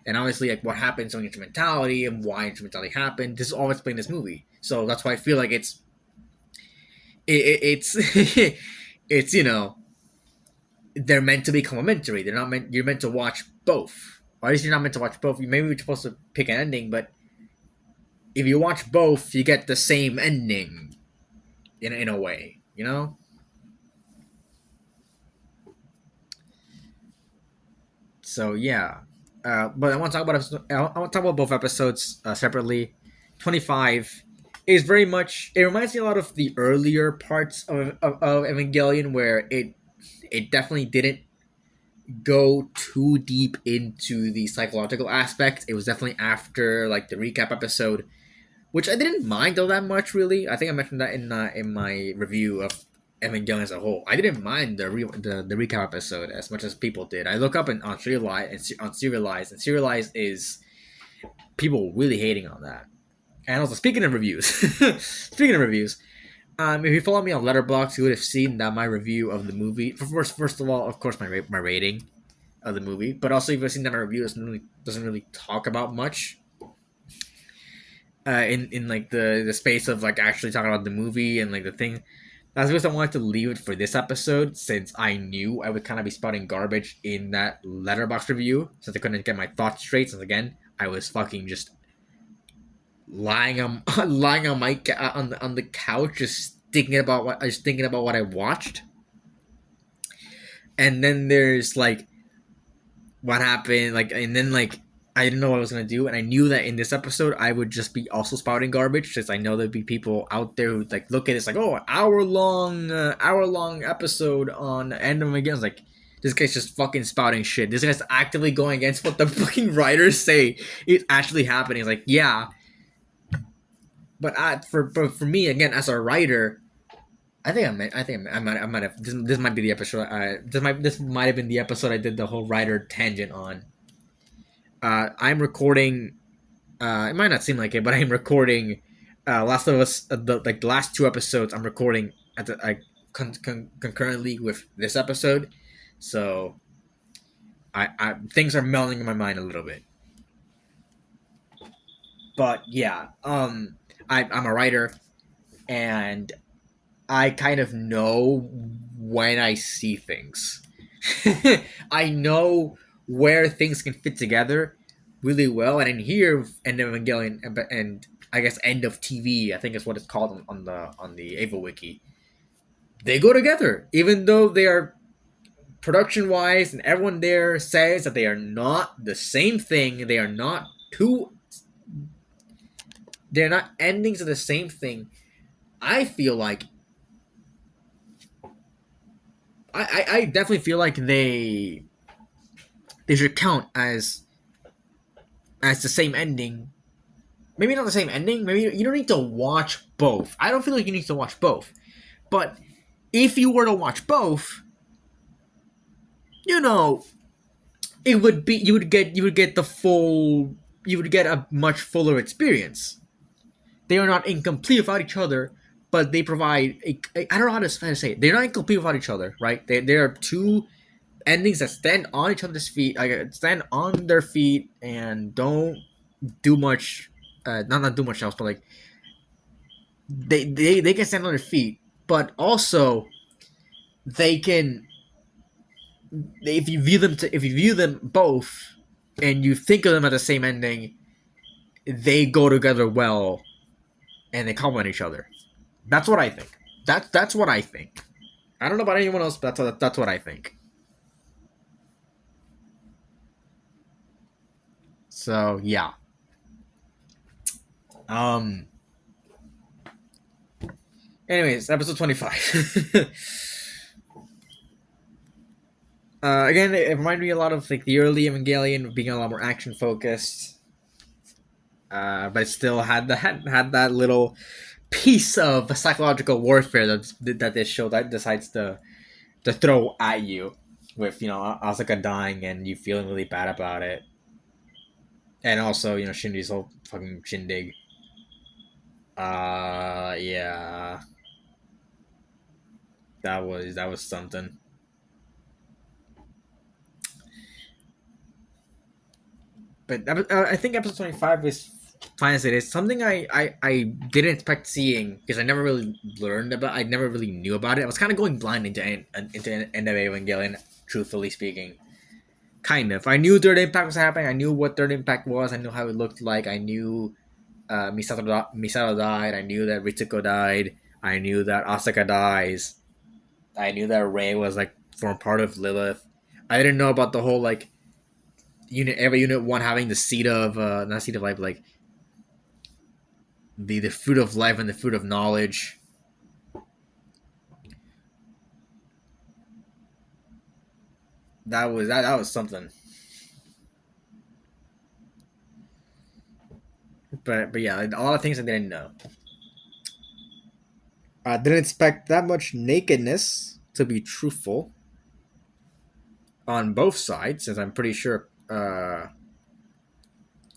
And obviously, like what happens on instrumentality and why instrumentality happened, this is all explained in this movie. So that's why I feel like it's it's they're meant to be complementary. They're not meant. You're meant to watch both, or at least you're not meant to watch both. Maybe you're supposed to pick an ending, but if you watch both, you get the same ending in a way. So yeah, but I want to talk about I want to talk about both episodes separately. 25 is very much. It reminds me a lot of the earlier parts of Evangelion, where it definitely didn't go too deep into the psychological aspect. It was definitely after like the recap episode, which I didn't mind all that much. Really, I think I mentioned that in my review of Evangelion as a whole. I didn't mind the recap episode as much as people did. I look up on Serialized, and Serialized is people really hating on that. And also, speaking of reviews, if you follow me on Letterboxd, you would have seen that my review of the movie. First of all, of course, my rating of the movie, but also you've seen that my review doesn't really talk about much. In like the space of like actually talking about the movie and like the thing. That's because I wanted to leave it for this episode since I knew I would kind of be spouting garbage in that Letterboxd review since I couldn't get my thoughts straight. Since again, I was fucking just lying on lying on my on the couch, just thinking about what I watched. And then there's like what happened, like, and then like I didn't know what I was gonna do, and I knew that in this episode I would just be also spouting garbage, since I know there'd be people out there who like look at this like, oh, hour long episode on End of Evangelion. Like, this guy's just fucking spouting shit. This guy's actively going against what the fucking writers say is actually happening. It's like, yeah, but for me again as a writer, I might have. This might be the episode. This might have been the episode I did the whole writer tangent on. I'm recording. It might not seem like it, but I'm recording. Last of Us, the last two episodes, I'm recording at concurrently with this episode, so I things are melding in my mind a little bit. But yeah, I'm a writer, and I kind of know when I see things. I know where things can fit together, really well. And in here, End of Evangelion and I guess End of TV, I think is what it's called on the Ava Wiki. They go together, even though they are production wise, and everyone there says that they are not the same thing. They are not two. They're not endings of the same thing. I feel like I definitely feel like they should count as the same ending. Maybe not the same ending. Maybe you don't need to watch both. I don't feel like you need to watch both. But if you were to watch both, you know, it would be you would get the full you would get a much fuller experience. They are not incomplete without each other, but they provide I don't know how to say it. They're not incomplete without each other, right? They are two endings that stand on each other's feet, like stand on their feet and don't do much. Not do much else, but like they can stand on their feet, but also they can if you view them both and you think of them as the same ending, they go together well and they complement each other. That's what I think. That's what I think. I don't know about anyone else, but that's what I think. So yeah. Um. Anyways, episode 25. Again, it reminded me a lot of like the early Evangelion, being a lot more action focused. But it still had that little piece of psychological warfare that this show that decides to throw at you with Asuka dying and you feeling really bad about it, and also Shinji's whole fucking shindig. Yeah, that was something. But I think episode 25 is fine as it is. Something I didn't expect seeing because I never really I never really knew about it. I was kind of going blind into End of Evangelion, truthfully speaking. Kind of. I knew Third Impact was happening. I knew what Third Impact was. I knew how it looked like. I knew Misato died. I knew that Ritsuko died. I knew that Asaka dies. I knew that Rei was like formed part of Lilith. I didn't know about the whole like every unit one having the seed of not seed of life, but like the fruit of life and the fruit of knowledge. That was something. But yeah, a lot of things I didn't know. I didn't expect that much nakedness, to be truthful, on both sides, since I'm pretty sure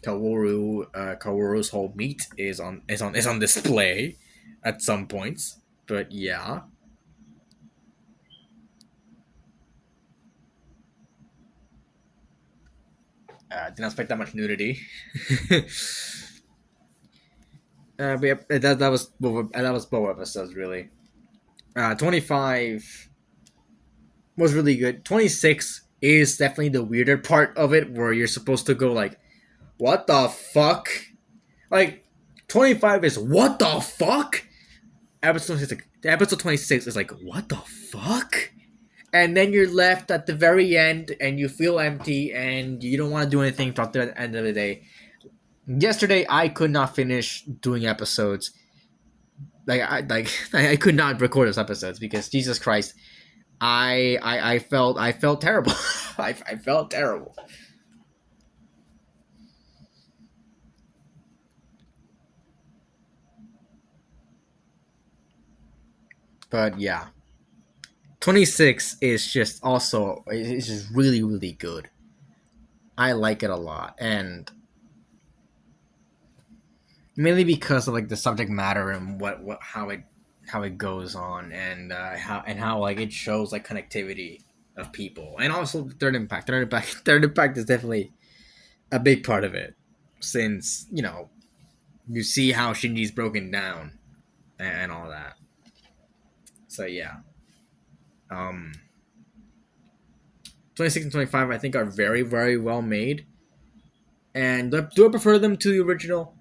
Kaworu's whole meat is on display at some points. But yeah, didn't expect that much nudity. But yeah, that was both episodes really. 25 was really good. 26 is definitely the weirder part of it, where you're supposed to go like, "What the fuck?" Like 25 is what the fuck. Episode 26 is like, "What the fuck?" And then you're left at the very end, and you feel empty, and you don't want to do anything till the end of the day. Yesterday, I could not finish doing episodes. I could not record those episodes because Jesus Christ, I felt terrible. I felt terrible. But yeah, 26 is just also it's just really good. I like it a lot, and mainly because of like the subject matter and what how it goes on, and how like it shows like connectivity of people, and also third impact is definitely a big part of it, since you see how Shinji's broken down and all that. So yeah, um 26 and 25 I think are very well made, And do I prefer them to the original?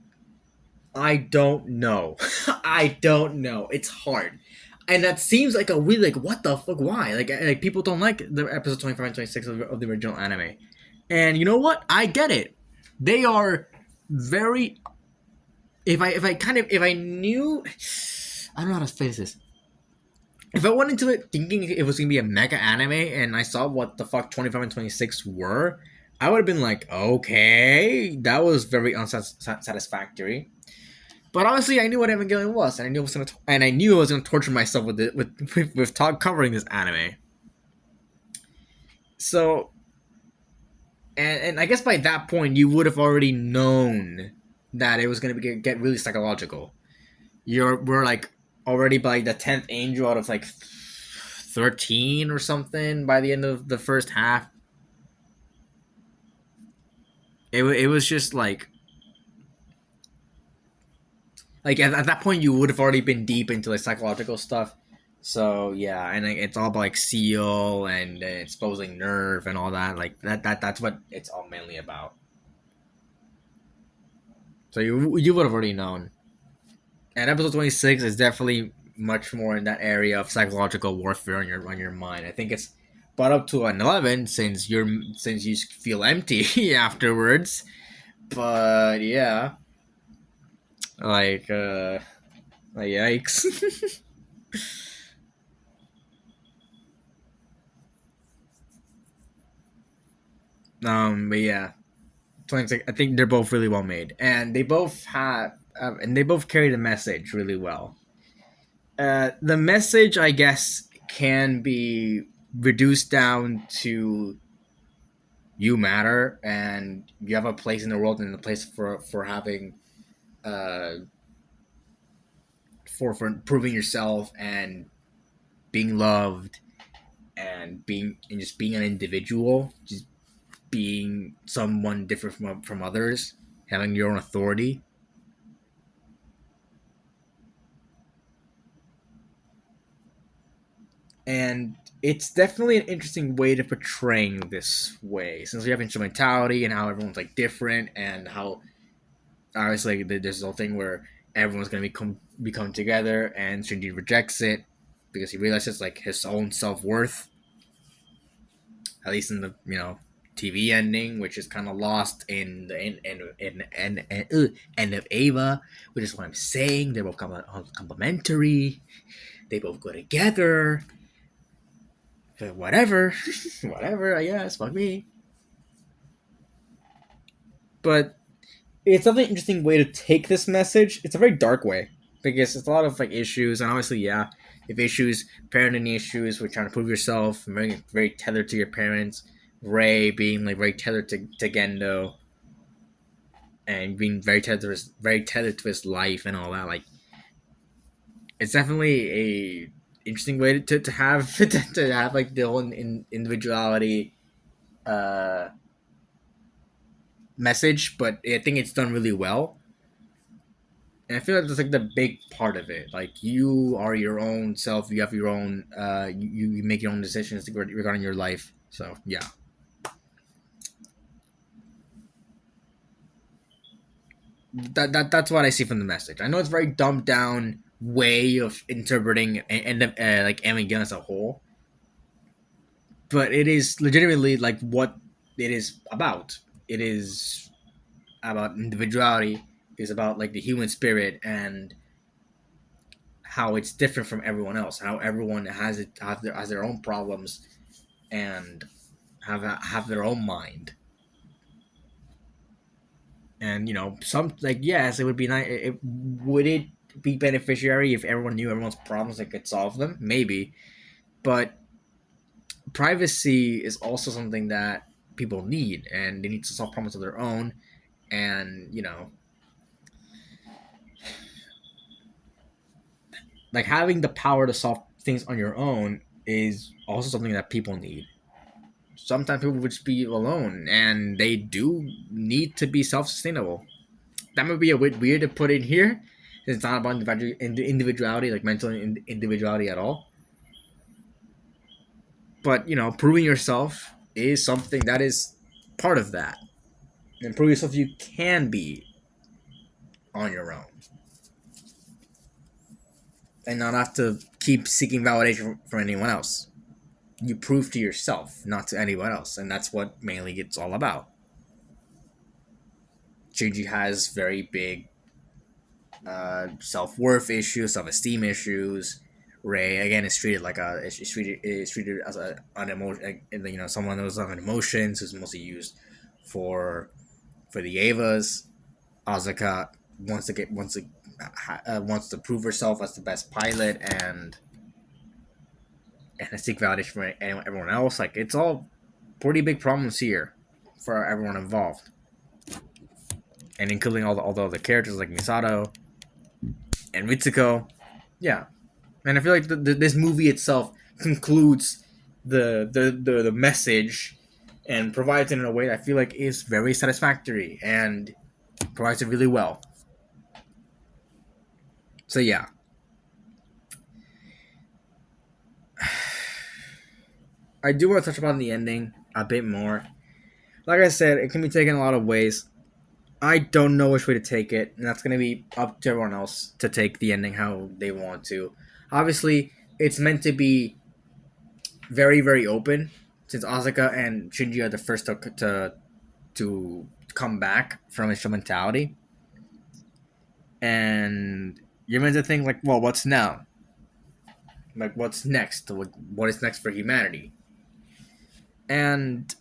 I don't know. I don't know. It's hard. And that seems like a really like what the fuck? Why? Like people don't like the episode 25 and 26 of the original anime. And you know what? I get it. They are very. If I knew, I don't know how to face this. If I went into it thinking it was gonna be a mega anime and I saw what the fuck 25 and 26 were, I would have been like, okay, that was very unsatisfactory. But honestly, I knew what Evangelion was, and I knew I was gonna torture myself with it with talk covering this anime. So, and I guess by that point you would have already known that it was gonna get really psychological. We're like already by the 10th angel out of like 13 or something by the end of the first half. It was just like at that point you would have already been deep into like psychological stuff. So yeah, and like, it's all about like Seal and exposing Nerve and all that. Like that's what it's all mainly about. So you would have already known. And episode 26 is definitely much more in that area of psychological warfare on your mind. I think it's brought up to an 11 since you feel empty afterwards. But yeah, like yikes. But yeah, 26. I think they're both really well made, and they both carry the message really well. The message, I guess, can be reduced down to you matter and you have a place in the world and a place for having uh for improving yourself and being loved and just being an individual, just being someone different from others, having your own authority. And it's definitely an interesting way to portraying this way, since we have instrumentality and how everyone's like different, and how obviously there's this whole thing where everyone's gonna become together, and Shinji rejects it because he realizes like his own self worth, at least in the TV ending, which is kind of lost in the end of Ava, which is what I'm saying. They're both complementary. They both go together. Whatever, whatever. I guess fuck me. But it's definitely an interesting way to take this message. It's a very dark way because it's a lot of like issues, and obviously, yeah, if issues, parenting issues, we're trying to prove yourself, very tethered to your parents. Ray being like very tethered to Gendo, and being very tethered to his life and all that. Like, it's definitely a interesting way to have to have like the whole individuality uh message, but I think it's done really well. And I feel like that's like the big part of it. Like, you are your own self. You have your own. You make your own decisions regarding your life. So yeah, that's what I see from the message. I know it's a very dumbed down way of interpreting and like Evangelion as a whole, but it is legitimately like what it is about. It is about individuality. It's about like the human spirit and how it's different from everyone else. How everyone has their own problems and have their own mind. And some like yes, it would be nice. Would it be beneficiary if everyone knew everyone's problems and could solve them? Maybe, but privacy is also something that people need, and they need to solve problems of their own. And like having the power to solve things on your own is also something that people need. Sometimes people would just be alone, and they do need to be self-sustainable. That might be a bit weird to put in here. It's not about individuality, like mental individuality at all. But proving yourself is something that is part of that. and prove yourself you can be on your own and not have to keep seeking validation from anyone else. You prove to yourself, not to anyone else, and that's what mainly it's all about. Shinji has very big self worth issues, self esteem issues. Ray again is treated like a is treated as a an emotion, someone who's having emotions, who's mostly used for the Avas. Asuka wants to prove herself as the best pilot and seek validation from everyone else. Like, it's all pretty big problems here for everyone involved, and including all the other characters like Misato and Ritsuko. Yeah, and I feel like this movie itself concludes the message and provides it in a way that I feel like is very satisfactory and provides it really well. So yeah, I do want to touch upon the ending a bit more. Like I said, it can be taken a lot of ways. I don't know which way to take it, and that's going to be up to everyone else to take the ending how they want to. Obviously, it's meant to be very, very open, since Asuka and Shinji are the first to come back from instrumentality. And you're meant to think, like, well, what's now? Like, what's next? What is next for humanity? And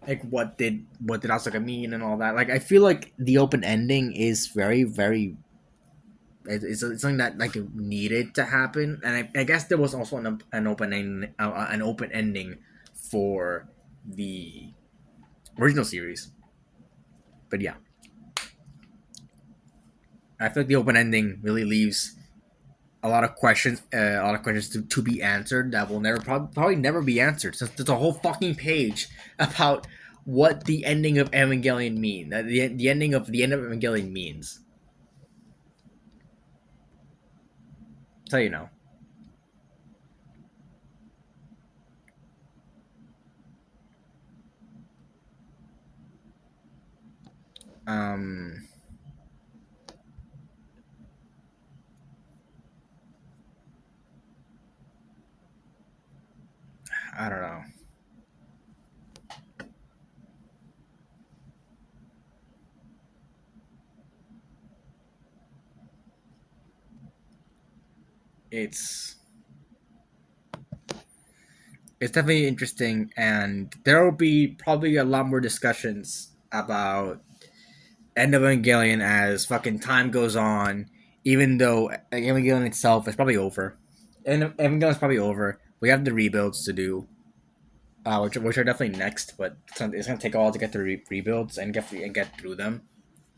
like, what did Asuka mean and all that. Like, I feel like the open ending is very, very it's something that like needed to happen, and I guess there was also an open ending for the original series. But yeah, I feel like the open ending really leaves a lot of questions to be answered that will probably never be answered. Since there's a whole fucking page about what the ending of Evangelion mean, the ending of the end of Evangelion means. So you know. Um, I don't know. It's it's definitely interesting, and there will be probably a lot more discussions about End of Evangelion as fucking time goes on. Even though Evangelion itself is probably over, and Evangelion is probably over. We have the rebuilds to do, which are definitely next, but it's gonna take a while to get the rebuilds and get through them.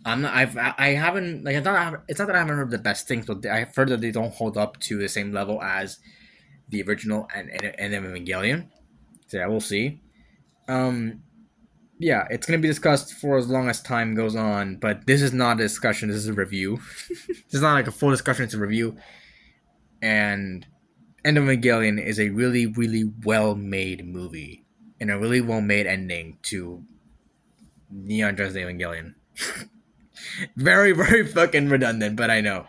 I'm not. I haven't like it's not that I haven't heard the best things, but I've heard that they don't hold up to the same level as the original and Evangelion. So yeah, we'll see. Um, yeah, it's gonna be discussed for as long as time goes on, but this is not a discussion. This is a review. This is not like a full discussion. It's a review, and End of Evangelion is a really, really well made movie and a really well made ending to Neon Genesis Evangelion. Very, very fucking redundant, but I know.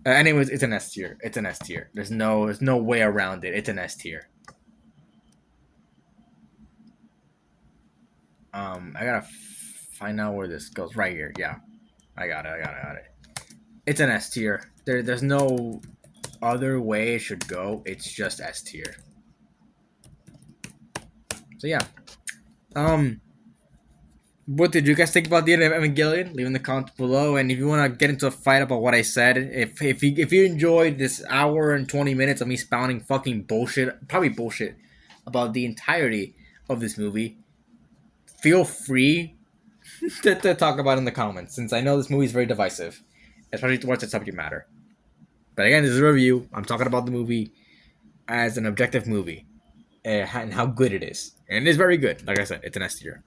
Anyways, it's an S tier. It's an S tier. There's no way around it. It's an S tier. I gotta find out where this goes. Right here. Yeah, I got it. I got it. It's an S tier. There's no other way it should go. It's just S tier. So yeah. What did you guys think about the end of Evangelion? Leave in the comments below, and if you want to get into a fight about what I said, if you enjoyed this hour and 20 minutes of me spouting fucking bullshit, probably bullshit, about the entirety of this movie, feel free to talk about it in the comments, since I know this movie is very divisive, especially towards the subject matter. But again, this is a review. I'm talking about the movie as an objective movie and how good it is, and it is very good. Like I said, it's an S tier.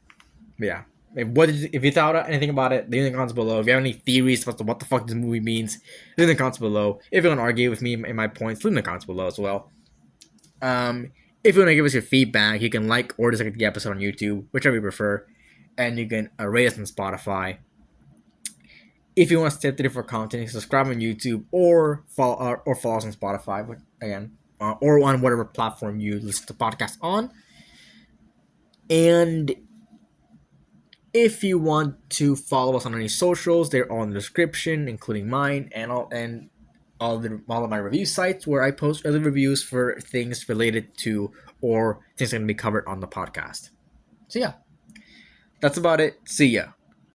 But yeah. If you thought anything about it, leave in the comments below. If you have any theories about what the fuck this movie means, leave in the comments below. If you want to argue with me in my points, leave in the comments below as well. If you want to give us your feedback, you can like or dislike the episode on YouTube, whichever you prefer. and you can rate us on Spotify. If you want to stay up to date for content, subscribe on YouTube or follow us on Spotify. But again, or on whatever platform you listen to podcasts on. And if you want to follow us on any socials, they're all in the description, including mine and all of my review sites where I post other reviews for things related to or things that can be covered on the podcast. So yeah, that's about it. See ya.